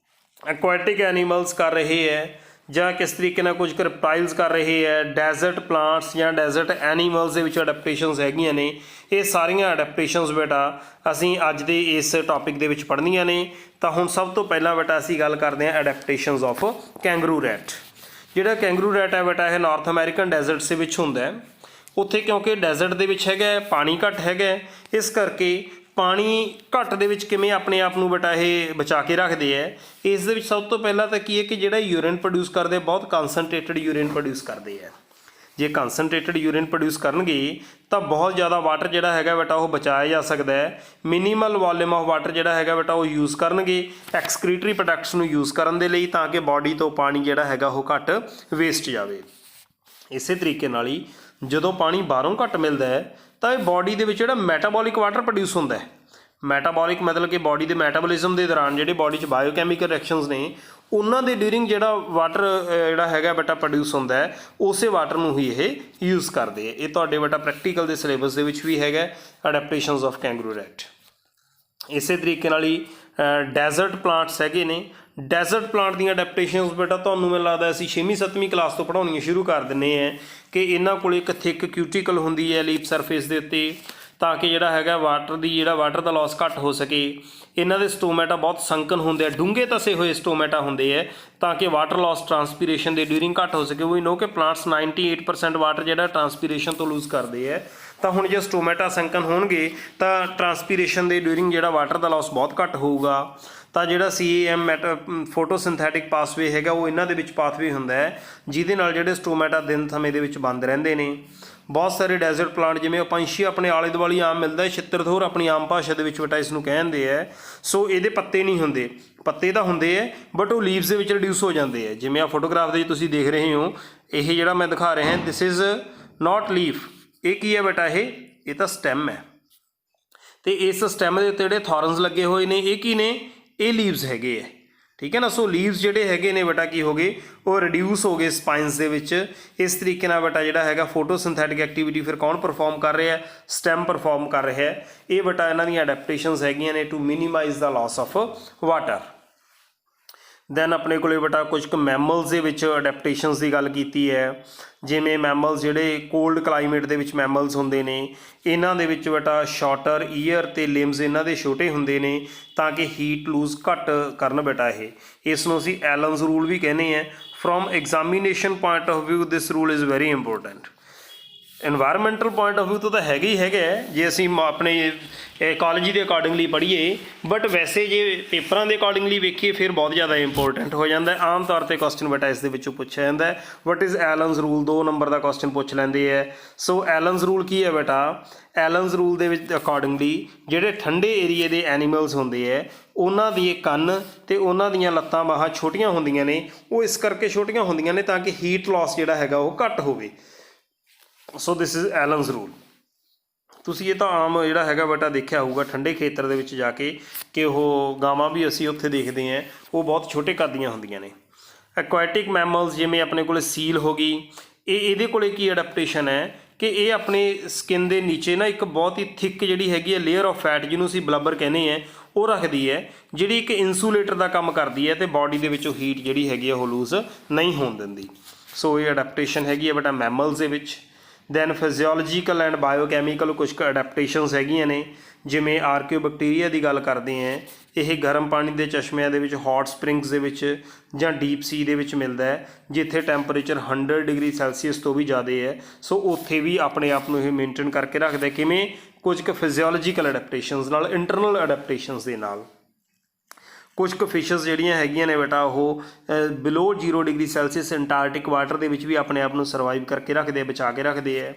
ਐਕੁਆਟਿਕ ਐਨੀਮਲਸ ਕਰ ਰਹੇ ਹੈ, ਜਾਂ ਕਿਸ ਤਰੀਕੇ ਨਾਲ ਕੁਝ ਰਿਪਟਾਈਲਸ ਕਰ ਰਹੇ ਹੈ, ਡੈਜ਼ਰਟ ਪਲਾਂਟਸ ਜਾਂ ਡੈਜ਼ਰਟ ਐਨੀਮਲਸ ਦੇ ਵਿੱਚ ਅਡੈਪਟੇਸ਼ਨਸ ਹੈਗੀਆਂ ਨੇ। ਇਹ ਸਾਰੀਆਂ ਅਡੈਪਟੇਸ਼ਨਸ ਬੇਟਾ ਅਸੀਂ ਅੱਜ ਦੇ ਇਸ ਟੌਪਿਕ ਦੇ ਵਿੱਚ ਪੜ੍ਹਨੀਆਂ ਨੇ। ਤਾਂ ਹੁਣ ਸਭ ਤੋਂ ਪਹਿਲਾਂ ਬੇਟਾ ਅਸੀਂ ਗੱਲ ਕਰਦੇ ਹਾਂ ਅਡੈਪਟੇਸ਼ਨਸ ਆਫ ਕੈਂਗਰੂ ਰੈਟ। ਜਿਹੜਾ ਕੈਂਗਰੂ ਰੈਟ ਹੈ ਬੇਟਾ ਇਹ ਨਾਰਥ ਅਮੈਰੀਕਨ ਡੈਜ਼ਰਟਸ ਦੇ ਵਿੱਚ ਹੁੰਦਾ ਹੈ। ਉੱਥੇ ਕਿਉਂਕਿ ਡੈਜ਼ਰਟ ਦੇ ਵਿੱਚ ਹੈਗਾ, ਪਾਣੀ ਘੱਟ ਹੈਗਾ, ਇਸ ਕਰਕੇ ਪਾਣੀ ਘੱਟ ਦੇ ਵਿੱਚ ਕਿਵੇਂ ਆਪਣੇ ਆਪ ਨੂੰ ਬੇਟਾ ਇਹ ਬਚਾ ਕੇ ਰੱਖਦੇ ਹੈ। ਇਸ ਦੇ ਵਿੱਚ ਸਭ ਤੋਂ ਪਹਿਲਾਂ ਤਾਂ ਕੀ ਹੈ ਕਿ ਜਿਹੜਾ ਯੂਰਿਨ ਪ੍ਰੋਡਿਊਸ ਕਰਦੇ ਬਹੁਤ ਕੰਸਨਟ੍ਰੇਟਡ ਯੂਰਿਨ ਪ੍ਰੋਡਿਊਸ ਕਰਦੇ ਹੈ। ਜੇ ਕੰਸਨਟ੍ਰੇਟਡ ਯੂਰਿਨ ਪ੍ਰੋਡਿਊਸ ਕਰਨਗੇ ਤਾਂ ਬਹੁਤ ਜ਼ਿਆਦਾ ਵਾਟਰ ਜਿਹੜਾ ਹੈਗਾ ਬੇਟਾ ਉਹ ਬਚਾਇਆ ਜਾ ਸਕਦਾ ਹੈ। ਮਿਨੀਮਲ ਵੋਲਿਊਮ ਆਫ ਵਾਟਰ ਜਿਹੜਾ ਹੈਗਾ ਬੇਟਾ ਉਹ ਯੂਜ਼ ਕਰਨਗੇ ਐਕਸਕ੍ਰੀਟਰੀ ਪ੍ਰੋਡਕਟਸ ਨੂੰ ਯੂਜ਼ ਕਰਨ ਦੇ ਲਈ, ਤਾਂ ਕਿ ਬਾਡੀ ਤੋਂ ਪਾਣੀ ਜਿਹੜਾ ਹੈਗਾ ਉਹ ਘੱਟ ਵੇਸਟ ਜਾਵੇ। ਇਸੇ ਤਰੀਕੇ ਨਾਲ ਹੀ ਜਦੋਂ ਪਾਣੀ ਬਾਹਰੋਂ ਘੱਟ ਮਿਲਦਾ ਹੈ ਤਾਂ ਇਹ ਬਾਡੀ ਦੇ ਵਿੱਚ ਜਿਹੜਾ ਮੈਟਾਬੋਲਿਕ ਵਾਟਰ ਪ੍ਰੋਡਿਊਸ ਹੁੰਦਾ ਹੈ। ਮੈਟਾਬੋਲਿਕ ਮਤਲਬ ਕਿ ਬਾਡੀ ਦੇ ਮੈਟਾਬੋਲਿਜ਼ਮ ਦੇ ਦੌਰਾਨ ਜਿਹੜੇ ਬਾਡੀ 'ਚ ਬਾਇਓਕੈਮੀਕਲ ਰਿਐਕਸ਼ਨਸ ਨੇ ਉਹਨਾਂ ਦੇ ਡਿਊਰਿੰਗ ਜਿਹੜਾ ਵਾਟਰ ਜਿਹੜਾ ਹੈਗਾ ਬੇਟਾ ਪ੍ਰੋਡਿਊਸ ਹੁੰਦਾ ਹੈ, ਉਸੇ ਵਾਟਰ ਨੂੰ ਹੀ ਇਹ ਯੂਜ਼ ਕਰਦੇ ਹੈ। ਇਹ ਤੁਹਾਡੇ ਬੇਟਾ ਪ੍ਰੈਕਟੀਕਲ ਦੇ ਸਿਲੇਬਸ ਦੇ ਵਿੱਚ ਵੀ ਹੈਗਾ ਅਡੈਪਟੇਸ਼ਨਸ ਆਫ ਕੈਂਗਰੂ ਰੈਟ। ਇਸੇ ਤਰੀਕੇ ਨਾਲ ਹੀ ਡੈਜ਼ਰਟ ਪਲਾਂਟਸ ਹੈਗੇ ਨੇ। ਡੈਜ਼ਰਟ ਪਲਾਂਟ ਦੀਆਂ ਅਡੈਪਟੇਸ਼ਨਸ ਬੇਟਾ ਤੁਹਾਨੂੰ ਮੈਨੂੰ ਲੱਗਦਾ ਅਸੀਂ 6ਵੀਂ 7ਵੀਂ ਕਲਾਸ ਤੋਂ ਪੜ੍ਹਾਉਣੀਆਂ ਸ਼ੁਰੂ ਕਰ ਦਿੰਦੇ ਹਾਂ ਕਿ ਇਹਨਾਂ ਕੋਲ ਇੱਕ ਥਿਕ ਕਿਊਟੀਕਲ ਹੁੰਦੀ ਹੈ ਲੀਫ ਸਰਫੇਸ ਦੇ ਉੱਤੇ, ਤਾਂ ਕਿ ਜਿਹੜਾ ਹੈਗਾ ਵਾਟਰ ਦਾ ਲਾਸ ਘੱਟ ਹੋ ਸਕੇ। ਇਹਨਾਂ ਦੇ ਸਟੋਮੈਟਾ ਬਹੁਤ ਸੰਕਨ ਹੁੰਦੇ ਆ, ਡੂੰਘੇ ਧਸੇ ਹੋਏ ਸਟੋਮੈਟਾ ਹੁੰਦੇ ਹੈ, ਤਾਂ ਕਿ ਵਾਟਰ ਲਾਸ ਟਰਾਂਸਪੀਰੇਸ਼ਨ ਦੇ ਡਿਊਰਿੰਗ ਘੱਟ ਹੋ ਸਕੇ। ਵੀ ਨੋ ਕਿ ਪਲਾਂਟਸ 98% ਵਾਟਰ ਜਿਹੜਾ ਟਰਾਂਸਪੀਰੇਸ਼ਨ ਤੋਂ ਲੂਜ਼ ਕਰਦੇ ਹੈ। ਤਾਂ ਹੁਣ ਜੇ ਸਟੋਮੈਟਾ ਸੰਕਨ ਹੋਣਗੇ ਤਾਂ ਟਰਾਂਸਪੀਰੇਸ਼ਨ ਦੇ ਡਿਊਰਿੰਗ ਜਿਹੜਾ ਵਾਟਰ ਦਾ ਲਾਸ ਬਹੁਤ ਘੱਟ ਹੋਊਗਾ। ਤਾਂ ਜਿਹੜਾ CAM ਫੋਟੋਸਿੰਥੈਟਿਕ ਪਾਸਵੇ ਹੈਗਾ ਉਹ ਇਹਨਾਂ ਦੇ ਵਿੱਚ ਪਾਥਵੇ ਹੁੰਦਾ ਹੈ, ਜਿਹਦੇ ਨਾਲ ਜਿਹੜੇ ਸਟੋਮੈਟਾ ਦਿਨ ਸਮੇਂ ਦੇ ਵਿੱਚ ਬੰਦ ਰਹਿੰਦੇ ਨੇ। ਬਹੁਤ ਸਾਰੇ ਡੈਜ਼ਰਟ ਪਲਾਂਟ ਜਿਵੇਂ ਪੰਛੀ ਆਪਣੇ ਆਲੇ ਦੁਆਲੇ ਆਮ ਮਿਲਦਾ, ਛਿੱਤਰਥੋਰ ਆਪਣੀ ਆਮ ਭਾਸ਼ਾ ਦੇ ਵਿੱਚ ਬੇਟਾ ਇਸ ਨੂੰ ਕਹਿੰਦੇ ਹੈ। ਸੋ ਇਹਦੇ ਪੱਤੇ ਨਹੀਂ ਹੁੰਦੇ, ਪੱਤੇ ਤਾਂ ਹੁੰਦੇ ਹੈ ਬਟ ਉਹ ਲੀਵਸ ਦੇ ਵਿੱਚ ਰਿਡਿਊਸ ਹੋ ਜਾਂਦੇ ਹੈ। ਜਿਵੇਂ ਆ ਫੋਟੋਗ੍ਰਾਫ ਦੇ ਵਿੱਚ ਤੁਸੀਂ ਦੇਖ ਰਹੇ ਹੋ, ਇਹ ਜਿਹੜਾ ਮੈਂ ਦਿਖਾ ਰਿਹਾ ਦਿਸ ਇਜ਼ ਨਾਟ ਲੀਫ। ਇਹ ਕੀ ਹੈ ਬੇਟਾ, ਇਹ ਤਾਂ ਸਟੈਮ ਹੈ। ਅਤੇ ਇਸ ਸਟੈਮ ਦੇ ਉੱਤੇ ਜਿਹੜੇ ਥੋਰਨਸ ਲੱਗੇ ਹੋਏ ਨੇ ਇਹ ਕੀ ਨੇ, ਇਹ ਲੀਵਸ ਹੈਗੇ ਹੈ। ਠੀਕ ਹੈ ਨਾ। ਸੋ ਲੀਵਸ ਜਿਹੜੇ ਹੈਗੇ ਨੇ ਬੇਟਾ ਕੀ ਹੋ ਗਏ, ਉਹ ਰਿਡਿਊਸ ਹੋ ਗਏ ਸਪਾਈਨਸ ਦੇ ਵਿੱਚ। ਇਸ ਤਰੀਕੇ ਨਾਲ ਬੇਟਾ ਜਿਹੜਾ ਹੈਗਾ ਫੋਟੋਸਿੰਥੈਟਿਕ ਐਕਟੀਵਿਟੀ ਫਿਰ ਕੌਣ ਪਰਫੋਰਮ ਕਰ ਰਿਹਾ, ਸਟੈਮ ਪਰਫੋਰਮ ਕਰ ਰਿਹਾ ਹੈ। ਇਹ ਬੇਟਾ ਇਹਨਾਂ ਦੀਆਂ ਅਡੈਪਟੇਸ਼ਨਸ ਹੈਗੀਆਂ ਨੇ to minimise the loss of water. Then ਆਪਣੇ ਕੋਲੇ ਬੇਟਾ ਕੁਝ ਕੁ ਮੈਮਲਸ ਦੇ ਵਿੱਚ ਅਡੈਪਟੇਸ਼ਨਸ ਦੀ ਗੱਲ ਕੀਤੀ ਹੈ। ਜਿਵੇਂ ਮੈਮਲਸ ਜਿਹੜੇ ਕੋਲਡ ਕਲਾਈਮੇਟ ਦੇ ਵਿੱਚ ਮੈਮਲਸ ਹੁੰਦੇ ਨੇ, ਇਹਨਾਂ ਦੇ ਵਿੱਚ ਬੇਟਾ ਸ਼ਾਰਟਰ ਈਅਰ ਅਤੇ ਲਿੰਬਸ ਇਹਨਾਂ ਦੇ ਛੋਟੇ ਹੁੰਦੇ ਨੇ, ਤਾਂ ਕਿ ਹੀਟ ਲੂਜ਼ ਘੱਟ ਕਰਨ ਬੇਟਾ ਇਸ ਨੂੰ ਅਸੀਂ ਐਲਨਸ ਰੂਲ ਵੀ ਕਹਿੰਦੇ ਹਾਂ। From examination point of view this rule is very important. Environmental point of view ਤੋਂ ਤਾਂ ਹੈਗਾ ਹੀ ਹੈਗਾ ਜੇ ਅਸੀਂ ਆਪਣੇ ਇਕੋਲੋਜੀ ਦੇ ਅਕੋਰਡਿੰਗਲੀ ਪੜ੍ਹੀਏ, ਬਟ ਵੈਸੇ ਜੇ ਪੇਪਰਾਂ ਦੇ ਅਕੋਰਡਿੰਗਲੀ ਵੇਖੀਏ ਫਿਰ ਬਹੁਤ ਜ਼ਿਆਦਾ ਇੰਪੋਰਟੈਂਟ ਹੋ ਜਾਂਦਾ। ਆਮ ਤੌਰ 'ਤੇ ਕੁਐਸਚਨ ਬੇਟਾ ਇਸ ਦੇ ਵਿੱਚੋਂ ਪੁੱਛਿਆ ਜਾਂਦਾ ਹੈ, ਵਟ ਇਜ਼ ਐਲਨਸ ਰੂਲ, 2 ਨੰਬਰ ਦਾ ਕੁਐਸਚਨ ਪੁੱਛ ਲੈਂਦੇ ਹੈ। ਸੋ ਐਲਨਸ ਰੂਲ ਕੀ ਹੈ ਬੇਟਾ, ਐਲਨਸ ਰੂਲ ਦੇ ਵਿੱਚ ਅਕੋਰਡਿੰਗਲੀ ਜਿਹੜੇ ਠੰਡੇ ਏਰੀਏ ਦੇ ਐਨੀਮਲਸ ਹੁੰਦੇ ਹੈ ਉਹਨਾਂ ਦੀ ਕੰਨ ਅਤੇ ਉਹਨਾਂ ਦੀਆਂ ਲੱਤਾਂ ਬਾਹਾਂ ਛੋਟੀਆਂ ਹੁੰਦੀਆਂ ਨੇ। ਉਹ ਇਸ ਕਰਕੇ ਛੋਟੀਆਂ ਹੁੰਦੀਆਂ ਨੇ ਤਾਂ ਕਿ ਹੀਟ ਲਾਸ ਜਿਹੜਾ ਹੈਗਾ ਉਹ ਘੱਟ ਹੋਵੇ। ਸੋ ਦਿਸ ਇਜ਼ ਐਲਨਸ ਰੂਲ। ਤੁਸੀਂ ਇਹ ਤਾਂ ਆਮ ਜਿਹੜਾ ਹੈਗਾ ਬੇਟਾ ਦੇਖਿਆ ਹੋਊਗਾ ਠੰਡੇ ਖੇਤਰ ਦੇ ਵਿੱਚ ਜਾ ਕੇ ਕਿ ਉਹ ਗਾਵਾਂ ਵੀ ਅਸੀਂ ਉੱਥੇ ਦੇਖਦੇ ਹਾਂ, ਉਹ ਬਹੁਤ ਛੋਟੇ ਕੱਦ ਦੀਆਂ ਹੁੰਦੀਆਂ ਨੇ। ਐਕੁਆਟਿਕ ਮੈਮਲਸ ਜਿਵੇਂ ਆਪਣੇ ਕੋਲ ਸੀਲ ਹੋ ਗਈ, ਇਹਦੇ ਕੋਲ ਕੀ ਅਡੈਪਟੇਸ਼ਨ ਹੈ ਕਿ ਇਹ ਆਪਣੇ ਸਕਿਨ ਦੇ ਨੀਚੇ ਨਾ ਇੱਕ ਬਹੁਤ ਹੀ ਥਿੱਕ ਜਿਹੜੀ ਹੈਗੀ ਹੈ ਲੇਅਰ ਆਫ ਫੈਟ, ਜਿਹਨੂੰ ਅਸੀਂ ਬਲੱਬਰ ਕਹਿੰਦੇ ਹਾਂ, ਉਹ ਰੱਖਦੀ ਹੈ, ਜਿਹੜੀ ਇੱਕ ਇਨਸੂਲੇਟਰ ਦਾ ਕੰਮ ਕਰਦੀ ਹੈ ਅਤੇ ਬਾਡੀ ਦੇ ਵਿੱਚੋਂ ਹੀਟ ਜਿਹੜੀ ਹੈਗੀ ਹੈ ਉਹ ਲੂਜ਼ ਨਹੀਂ ਹੋਣ ਦਿੰਦੀ। ਸੋ ਇਹ ਅਡੈਪਟੇਸ਼ਨ ਹੈਗੀ ਹੈ ਬੇਟਾ ਮੈਮਲਸ ਦੇ ਵਿੱਚ। ਦੈਨ ਫਿਜ਼ੀਓਲੋਜੀਕਲ ਐਂਡ ਬਾਇਓਕੈਮੀਕਲ ਕੁਛ ਕੁ ਅਡੈਪਟੇਸ਼ਨਸ ਹੈਗੀਆਂ ਨੇ। ਜਿਵੇਂ ਆਰਕਿਓਬੈਕਟੀਰੀਆ ਦੀ ਗੱਲ ਕਰਦੇ ਹਾਂ, ਇਹ ਗਰਮ ਪਾਣੀ ਦੇ ਚਸ਼ਮਿਆਂ ਦੇ ਵਿੱਚ, ਹੌਟ ਸਪ੍ਰਿੰਗਸ ਦੇ ਵਿੱਚ ਜਾਂ ਡੀਪ ਸੀ ਦੇ ਵਿੱਚ ਮਿਲਦਾ ਹੈ, ਜਿੱਥੇ ਟੈਂਪਰੇਚਰ 100 ਡਿਗਰੀ ਸੈਲਸੀਅਸ ਤੋਂ ਵੀ ਜ਼ਿਆਦਾ ਹੈ। ਸੋ ਉੱਥੇ ਵੀ ਆਪਣੇ ਆਪ ਨੂੰ ਇਹ ਮੇਨਟੇਨ ਕਰਕੇ ਰੱਖਦਾ। ਕਿਵੇਂ, ਕੁਝ ਕੁ ਫਿਜ਼ੀਓਲੋਜੀਕਲ ਅਡੈਪਟੇਸ਼ਨਸ ਨਾਲ, ਇੰਟਰਨਲ ਅਡੈਪਟੇਸ਼ਨਸ ਦੇ ਨਾਲ। ਕੁਝ ਕੁ ਫਿਸ਼ਸ ਜਿਹੜੀਆਂ ਹੈਗੀਆਂ ਨੇ ਬੇਟਾ ਉਹ ਬਿਲੋ 0 ਡਿਗਰੀ ਸੈਲਸੀਅਸ ਅੰਟਾਰਕਟਿਕ ਵਾਟਰ ਦੇ ਵਿੱਚ ਵੀ ਆਪਣੇ ਆਪ ਨੂੰ ਸਰਵਾਈਵ ਕਰਕੇ ਰੱਖਦੇ, ਬਚਾ ਕੇ ਰੱਖਦੇ ਹੈ।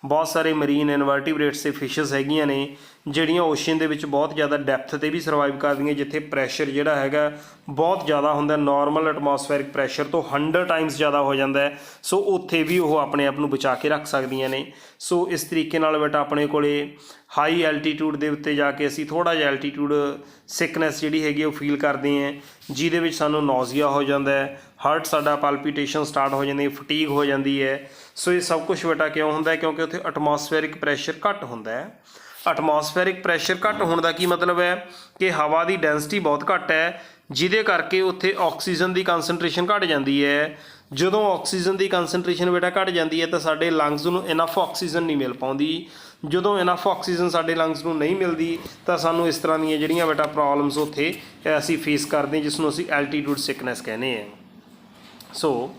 ਬਹੁਤ ਸਾਰੇ ਮਰੀਨ ਇਨਵਰਟੀਬ੍ਰੇਟਸ ਤੇ ਫਿਸ਼ਸ ਹੈਗੀਆਂ ਨੇ ਜਿਹੜੀਆਂ ਓਸ਼ਨ ਦੇ ਵਿੱਚ ਬਹੁਤ ਜ਼ਿਆਦਾ ਡੈਪਥ ਤੇ ਵੀ ਸਰਵਾਈਵ ਕਰਦੀਆਂ, ਜਿੱਥੇ ਪ੍ਰੈਸ਼ਰ ਜਿਹੜਾ ਹੈਗਾ ਬਹੁਤ ਜ਼ਿਆਦਾ ਹੁੰਦਾ, ਨਾਰਮਲ ਐਟਮੋਸਫੈਰਿਕ ਪ੍ਰੈਸ਼ਰ ਤੋਂ 100 ਟਾਈਮਸ ਜ਼ਿਆਦਾ ਹੋ ਜਾਂਦਾ ਹੈ। ਸੋ ਉੱਥੇ ਵੀ ਉਹ ਆਪਣੇ ਆਪ ਨੂੰ ਬਚਾ ਕੇ ਰੱਖ ਸਕਦੀਆਂ ਨੇ। ਸੋ ਇਸ ਤਰੀਕੇ ਨਾਲ ਬੇਟਾ ਆਪਣੇ ਕੋਲੇ ਹਾਈ ਐਲਟੀਟਿਊਡ ਦੇ ਉੱਤੇ ਜਾ ਕੇ ਅਸੀਂ ਥੋੜ੍ਹਾ ਜਿਹਾ ਐਲਟੀਟਿਊਡ ਸਿਕਨੈਸ ਜਿਹੜੀ ਹੈਗੀ ਉਹ ਫੀਲ ਕਰਦੇ ਹਾਂ, ਜਿਹਦੇ ਵਿੱਚ ਸਾਨੂੰ ਨੌਜ਼ੀਆ ਹੋ ਜਾਂਦਾ ਹੈ, ਹਾਰਟ ਸਾਡਾ ਪਲਪੀਟੇਸ਼ਨ ਸਟਾਰਟ ਹੋ ਜਾਂਦੀ ਹੈ, ਫਟੀਗ ਹੋ ਜਾਂਦੀ ਹੈ। ਸੋ ਇਹ ਸਭ ਕੁਛ ਬੇਟਾ ਕਿਉਂ ਹੁੰਦਾ ਹੈ? ਕਿਉਂਕਿ ਉੱਥੇ ਐਟਮੋਸਫੇਰਿਕ ਪ੍ਰੈਸ਼ਰ ਘੱਟ ਹੁੰਦਾ ਹੈ। ਐਟਮੋਸਫੇਰਿਕ ਪ੍ਰੈਸ਼ਰ ਘੱਟ ਹੋਣ ਦਾ ਕੀ ਮਤਲਬ ਹੈ ਕਿ ਹਵਾ ਦੀ ਡੈਂਸਿਟੀ ਬਹੁਤ ਘੱਟ ਹੈ, ਜਿਹਦੇ ਕਰਕੇ ਉੱਥੇ ਆਕਸੀਜਨ ਦੀ ਕੰਸਨਟ੍ਰੇਸ਼ਨ ਘੱਟ ਜਾਂਦੀ ਹੈ। ਜਦੋਂ ਆਕਸੀਜਨ ਦੀ ਕੰਸਨਟ੍ਰੇਸ਼ਨ ਬੇਟਾ ਘੱਟ ਜਾਂਦੀ ਹੈ ਤਾਂ ਸਾਡੇ ਲੰਗਸ ਨੂੰ ਇਨਫ ਆਕਸੀਜਨ ਨਹੀਂ ਮਿਲ ਪਾਉਂਦੀ। ਜਦੋਂ ਇਨਫ ਆਕਸੀਜਨ ਸਾਡੇ ਲੰਗਸ ਨੂੰ ਨਹੀਂ ਮਿਲਦੀ ਤਾਂ ਸਾਨੂੰ ਇਸ ਤਰ੍ਹਾਂ ਦੀਆਂ ਜਿਹੜੀਆਂ ਬੇਟਾ ਪ੍ਰੋਬਲਮਸ ਉੱਥੇ ਅਸੀਂ ਫੇਸ ਕਰਦੇ ਹਾਂ, ਜਿਸ ਨੂੰ ਅਸੀਂ ਐਲਟੀਟਿਊਡ ਸਿਕਨੈਸ ਕਹਿੰਦੇ ਹਾਂ। ਸੋ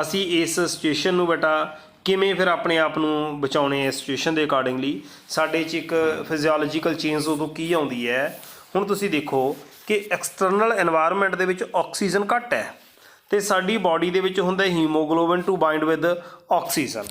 ਅਸੀਂ ਇਸ ਸਿਚੁਏਸ਼ਨ ਨੂੰ ਬੇਟਾ ਕਿਵੇਂ ਫਿਰ ਆਪਣੇ ਆਪ ਨੂੰ ਬਚਾਉਣੇ ਇਸ ਸਿਚੁਏਸ਼ਨ ਦੇ ਅਕੋਰਡਿੰਗਲੀ ਸਾਡੇ 'ਚ ਇੱਕ ਫਿਜ਼ੀਓਲੋਜੀਕਲ ਚੇਂਜ ਉਦੋਂ ਕੀ ਆਉਂਦੀ ਹੈ। ਹੁਣ ਤੁਸੀਂ ਦੇਖੋ ਕਿ ਐਕਸਟਰਨਲ ਐਨਵਾਇਰਨਮੈਂਟ ਦੇ ਵਿੱਚ ਆਕਸੀਜਨ ਘੱਟ ਹੈ ਅਤੇ ਸਾਡੀ ਬਾਡੀ ਦੇ ਵਿੱਚ ਹੁੰਦਾ haemoglobin to bind with oxygen.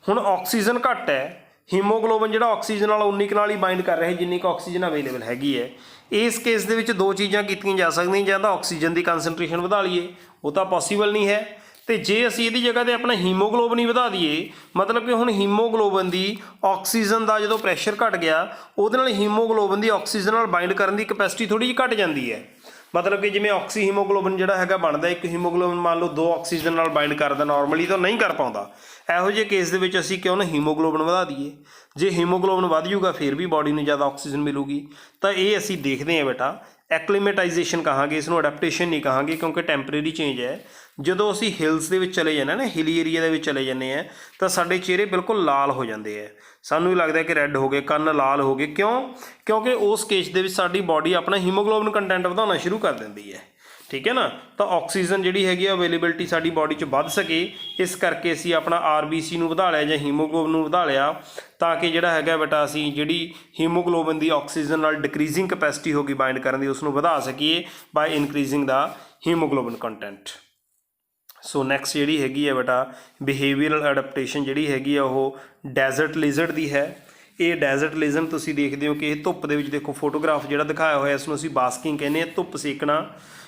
ਹੁਣ ਆਕਸੀਜਨ ਘੱਟ ਹੈ, ਹੀਮੋਗਲੋਬਿਨ ਜਿਹੜਾ ਆਕਸੀਜਨ ਨਾਲ ਉਨੀ ਕੁ ਨਾਲ ਹੀ ਬਾਈਂਡ ਕਰ ਰਿਹਾ ਜਿੰਨੀ ਕੁ ਆਕਸੀਜਨ ਅਵੇਲੇਬਲ ਹੈਗੀ ਹੈ। ਇਸ ਕੇਸ ਦੇ ਵਿੱਚ ਦੋ ਚੀਜ਼ਾਂ ਕੀਤੀਆਂ ਜਾ ਸਕਦੀਆਂ, ਜਾਂ ਤਾਂ ਆਕਸੀਜਨ ਦੀ ਕੰਸਨਟ੍ਰੇਸ਼ਨ ਵਧਾ ਲਈਏ, ਉਹ ਤਾਂ ਪੋਸੀਬਲ ਨਹੀਂ ਹੈ, ਅਤੇ ਜੇ ਅਸੀਂ ਇਹਦੀ ਜਗ੍ਹਾ 'ਤੇ ਆਪਣਾ ਹੀਮੋਗਲੋਬਿਨ ਹੀ ਵਧਾ ਦਈਏ, ਮਤਲਬ ਕਿ ਹੁਣ ਹੀਮੋਗਲੋਬਿਨ ਦੀ ਆਕਸੀਜਨ ਦਾ ਜਦੋਂ ਪ੍ਰੈਸ਼ਰ ਘਟ ਗਿਆ, ਉਹਦੇ ਨਾਲ ਹੀਮੋਗਲੋਬਿਨ ਦੀ ਆਕਸੀਜਨ ਨਾਲ ਬਾਈਂਡ ਕਰਨ ਦੀ ਕਪੈਸਿਟੀ ਥੋੜ੍ਹੀ ਜਿਹੀ ਘੱਟ ਜਾਂਦੀ ਹੈ। ਮਤਲਬ ਕਿ ਜਿਵੇਂ ਆਕਸੀ ਹੀਮੋਗਲੋਬਿਨ ਜਿਹੜਾ ਹੈਗਾ ਬਣਦਾ, ਇੱਕ ਹੀਮੋਗਲੋਬਿਨ ਮੰਨ ਲਓ 2 ਆਕਸੀਜਨ ਨਾਲ ਬਾਈਂਡ ਕਰਦਾ, ਨਾਰਮਲੀ ਤਾਂ ਨਹੀਂ ਕਰ ਪਾਉਂਦਾ। ਇਹੋ ਜਿਹੇ ਕੇਸ ਦੇ ਵਿੱਚ ਅਸੀਂ ਕਿਉਂ ਨਾ ਹੀਮੋਗਲੋਬਿਨ ਵਧਾ ਦਈਏ। ਜੇ ਹੀਮੋਗਲੋਬਿਨ ਵੱਧ ਜੂਗਾ ਫਿਰ ਵੀ ਬਾਡੀ ਨੂੰ ਜ਼ਿਆਦਾ ਆਕਸੀਜਨ ਮਿਲੂਗੀ। ਤਾਂ ਇਹ ਅਸੀਂ ਦੇਖਦੇ ਹਾਂ ਬੇਟਾ ਐਕਲੀਮੇਟਾਈਜੇਸ਼ਨ ਕਹਾਂਗੇ, ਇਸ ਨੂੰ ਅਡੈਪਟੇਸ਼ਨ ਨਹੀਂ ਕਹਾਂਗੇ, ਕਿਉਂਕਿ ਟੈਂਪਰੇਰੀ ਚੇਂਜ ਹੈ। ਜਦੋਂ ਅਸੀਂ ਹਿਲਸ ਦੇ ਵਿੱਚ ਚਲੇ ਜਾਂਦੇ ਹਾਂ ਨਾ, ਹਿਲੀ ਏਰੀਆ ਦੇ ਵਿੱਚ ਚਲੇ ਜਾਂਦੇ ਹਾਂ, ਤਾਂ ਸਾਡੇ ਚਿਹਰੇ ਬਿਲਕੁਲ ਲਾਲ ਹੋ ਜਾਂਦੇ ਹੈ, ਸਾਨੂੰ ਵੀ ਲੱਗਦਾ ਕਿ ਰੈੱਡ ਹੋ ਗਏ, ਕੰਨ ਲਾਲ ਹੋ ਗਏ। ਕਿਉਂ? ਕਿਉਂਕਿ ਉਸ ਕੇਸ ਦੇ ਵਿੱਚ ਸਾਡੀ ਬਾਡੀ ਆਪਣਾ ਹੀਮੋਗਲੋਬਿਨ ਕੰਟੈਂਟ ਵਧਾਉਣਾ ਸ਼ੁਰੂ ਕਰ ਦਿੰਦੀ ਹੈ। ਠੀਕ ਹੈ ਨਾ। ਤਾਂ ਆਕਸੀਜਨ ਜਿਹੜੀ ਹੈਗੀ ਆ ਅਵੇਲੇਬਿਲਿਟੀ ਸਾਡੀ ਬਾਡੀ 'ਚ ਵੱਧ ਸਕੇ, ਇਸ ਕਰਕੇ ਅਸੀਂ ਆਪਣਾ RBC ਨੂੰ ਵਧਾ ਲਿਆ ਜਾਂ ਹੀਮੋਗਲੋਬਿਨ ਨੂੰ ਵਧਾ ਲਿਆ, ਤਾਂ ਕਿ ਜਿਹੜਾ ਹੈਗਾ ਬੇਟਾ ਅਸੀਂ ਜਿਹੜੀ ਹੀਮੋਗਲੋਬਿਨ ਦੀ ਆਕਸੀਜਨ ਨਾਲ ਡਿਕਰੀਜ਼ਿੰਗ ਕਪੈਸਿਟੀ ਹੋ ਗਈ ਬਾਈਂਡ ਕਰਨ ਦੀ, ਉਸ ਨੂੰ ਵਧਾ ਸਕੀਏ ਬਾਈ ਇਨਕਰੀਜ਼ਿੰਗ ਦਾ ਹੀਮੋਗਲੋਬਿਨ ਕੰਟੈਂਟ। ਸੋ ਨੈਕਸਟ ਜਿਹੜੀ ਹੈਗੀ ਹੈ ਬੇਟਾ ਬਿਹੇਵੀਅਰਲ ਅਡੈਪਟੇਸ਼ਨ ਜਿਹੜੀ ਹੈਗੀ ਆ ਉਹ ਡੈਜ਼ਰਟ ਲਿਜ਼ਰਡ ਦੀ ਹੈ। ਇਹ ਡੈਜ਼ਰਟ ਲਿਜ਼ਰਡ ਤੁਸੀਂ ਦੇਖਦੇ ਹੋ ਕਿ ਇਹ ਧੁੱਪ ਦੇ ਵਿੱਚ ਦੇਖੋ ਫੋਟੋਗ੍ਰਾਫ ਜਿਹੜਾ ਦਿਖਾਇਆ ਹੋਇਆ, ਇਸ ਨੂੰ ਅਸੀਂ ਬਾਸਕਿੰਗ ਕਹਿੰਦੇ ਹਾਂ, ਧੁੱਪ ਸੇਕਣਾ।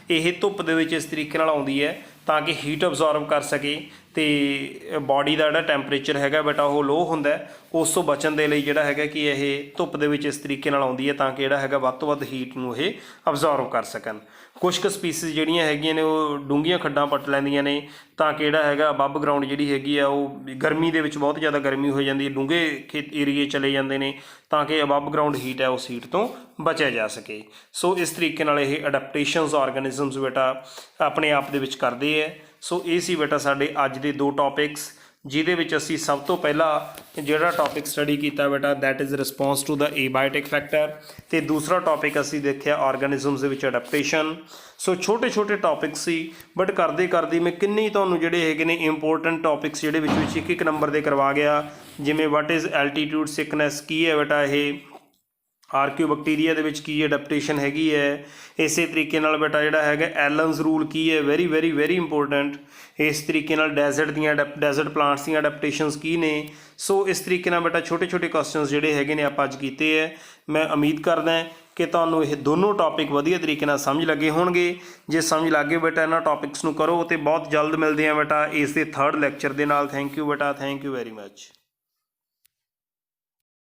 ਇਹ ਧੁੱਪ ਦੇ ਵਿੱਚ ਇਸ ਤਰੀਕੇ ਨਾਲ ਆਉਂਦੀ ਹੈ ਤਾਂ ਕਿ ਹੀਟ ਅਬਜ਼ੋਰਬ ਕਰ ਸਕੇ, ਅਤੇ ਬਾਡੀ ਦਾ ਜਿਹੜਾ ਟੈਂਪਰੇਚਰ ਹੈਗਾ ਬੇਟਾ ਉਹ ਲੋ ਹੁੰਦਾ, ਉਸ ਤੋਂ ਬਚਣ ਦੇ ਲਈ ਜਿਹੜਾ ਹੈਗਾ ਕਿ ਇਹ ਧੁੱਪ ਦੇ ਵਿੱਚ ਇਸ ਤਰੀਕੇ ਨਾਲ ਆਉਂਦੀ ਹੈ ਤਾਂ ਕਿ ਜਿਹੜਾ ਹੈਗਾ ਵੱਧ ਤੋਂ ਵੱਧ ਹੀਟ ਨੂੰ ਇਹ ਅਬਜ਼ੋਰਬ ਕਰ ਸਕਣ। ਕੁਛ ਕੁ ਸਪੀਸੀਜ਼ ਜਿਹੜੀਆਂ ਹੈਗੀਆਂ ਨੇ ਉਹ ਡੂੰਘੀਆਂ ਖੱਡਾਂ ਪੱਟ ਲੈਂਦੀਆਂ ਨੇ ਤਾਂ ਕਿ ਜਿਹੜਾ ਹੈਗਾ ਅਬਵ ਗਰਾਊਂਡ ਜਿਹੜੀ ਹੈਗੀ ਆ ਉਹ ਗਰਮੀ ਦੇ ਵਿੱਚ ਬਹੁਤ ਜ਼ਿਆਦਾ ਗਰਮੀ ਹੋ ਜਾਂਦੀ ਹੈ, ਡੂੰਘੇ ਏਰੀਏ ਚਲੇ ਜਾਂਦੇ ਨੇ ਤਾਂ ਕਿ ਅਬਵ ਗਰਾਊਂਡ ਹੀਟ ਹੈ ਉਸ ਹੀਟ ਤੋਂ ਬਚਿਆ ਜਾ ਸਕੇ। ਸੋ ਇਸ ਤਰੀਕੇ ਨਾਲ ਇਹ ਅਡੈਪਟੇਸ਼ਨਸ ਆਰਗੈਨਿਜ਼ਮਸ ਬੇਟਾ ਆਪਣੇ ਆਪ ਦੇ ਵਿੱਚ ਕਰਦੇ ਹੈ। ਸੋ ਇਹ ਸੀ ਬੇਟਾ ਸਾਡੇ ਅੱਜ ਦੇ 2 ਟੌਪਿਕਸ, ਜਿਹਦੇ ਵਿੱਚ ਅਸੀਂ ਸਭ ਤੋਂ ਪਹਿਲਾਂ ਜਿਹੜਾ ਟੌਪਿਕ ਸਟੱਡੀ ਕੀਤਾ ਬੇਟਾ that is response to the abiotic factor, ਅਤੇ ਦੂਸਰਾ ਟੌਪਿਕ ਅਸੀਂ ਦੇਖਿਆ ਆਰਗੈਨਿਜ਼ਮਸ ਦੇ ਵਿੱਚ ਅਡੈਪਟੇਸ਼ਨ। ਸੋ ਛੋਟੇ ਛੋਟੇ ਟੌਪਿਕਸ ਸੀ, ਬਟ ਕਰਦੇ ਕਰਦੇ ਮੈਂ ਕਿੰਨੇ ਹੀ ਤੁਹਾਨੂੰ ਜਿਹੜੇ ਹੈਗੇ ਨੇ ਇੰਪੋਰਟੈਂਟ ਟੌਪਿਕਸ ਜਿਹੜੇ ਵਿੱਚ ਇੱਕ ਨੰਬਰ ਦੇ ਕਰਵਾ ਗਿਆ। ਜਿਵੇਂ ਵਾਟ ਇਜ਼ ਐਲਟੀਟਿਊਡ ਸਿਕਨੈਸ, ਕੀ ਹੈ ਬੇਟਾ ਇਹ ਆਰਕਿਓਬੈਕਟੀਰੀਆ ਦੇ ਵਿੱਚ ਕੀ ਅਡੈਪਟੇਸ਼ਨ ਹੈਗੀ ਹੈ। ਇਸੇ ਤਰੀਕੇ ਨਾਲ ਬੇਟਾ ਜਿਹੜਾ ਹੈਗਾ ਐਲਨਸ ਰੂਲ ਕੀ ਹੈ, ਵੈਰੀ ਵੈਰੀ ਵੈਰੀ ਇੰਪੋਰਟੈਂਟ। ਇਸ ਤਰੀਕੇ ਨਾਲ ਡੈਜ਼ਰਟ ਪਲਾਂਟਸ ਦੀਆਂ ਅਡੈਪਟੇਸ਼ਨਸ ਕੀ ਨੇ। ਸੋ ਇਸ ਤਰੀਕੇ ਨਾਲ ਬੇਟਾ ਛੋਟੇ ਛੋਟੇ ਕੁਐਸਚਨਸ ਜਿਹੜੇ ਹੈਗੇ ਨੇ ਆਪਾਂ ਅੱਜ ਕੀਤੇ ਹੈ। ਮੈਂ ਉਮੀਦ ਕਰਦਾ ਕਿ ਤੁਹਾਨੂੰ ਇਹ ਦੋਨੋਂ ਟੌਪਿਕ ਵਧੀਆ ਤਰੀਕੇ ਨਾਲ ਸਮਝ ਲੱਗੇ ਹੋਣਗੇ। ਜੇ ਸਮਝ ਲੱਗ ਗਏ ਬੇਟਾ ਇਹਨਾਂ ਟੌਪਿਕਸ ਨੂੰ ਕਰੋ, ਅਤੇ ਬਹੁਤ ਜਲਦ ਮਿਲਦੇ ਹਾਂ ਬੇਟਾ ਇਸ ਦੇ 3rd ਲੈਕਚਰ ਦੇ ਨਾਲ। ਥੈਂਕ ਯੂ ਬੇਟਾ, ਥੈਂਕ ਯੂ ਵੈਰੀ ਮੱਚ।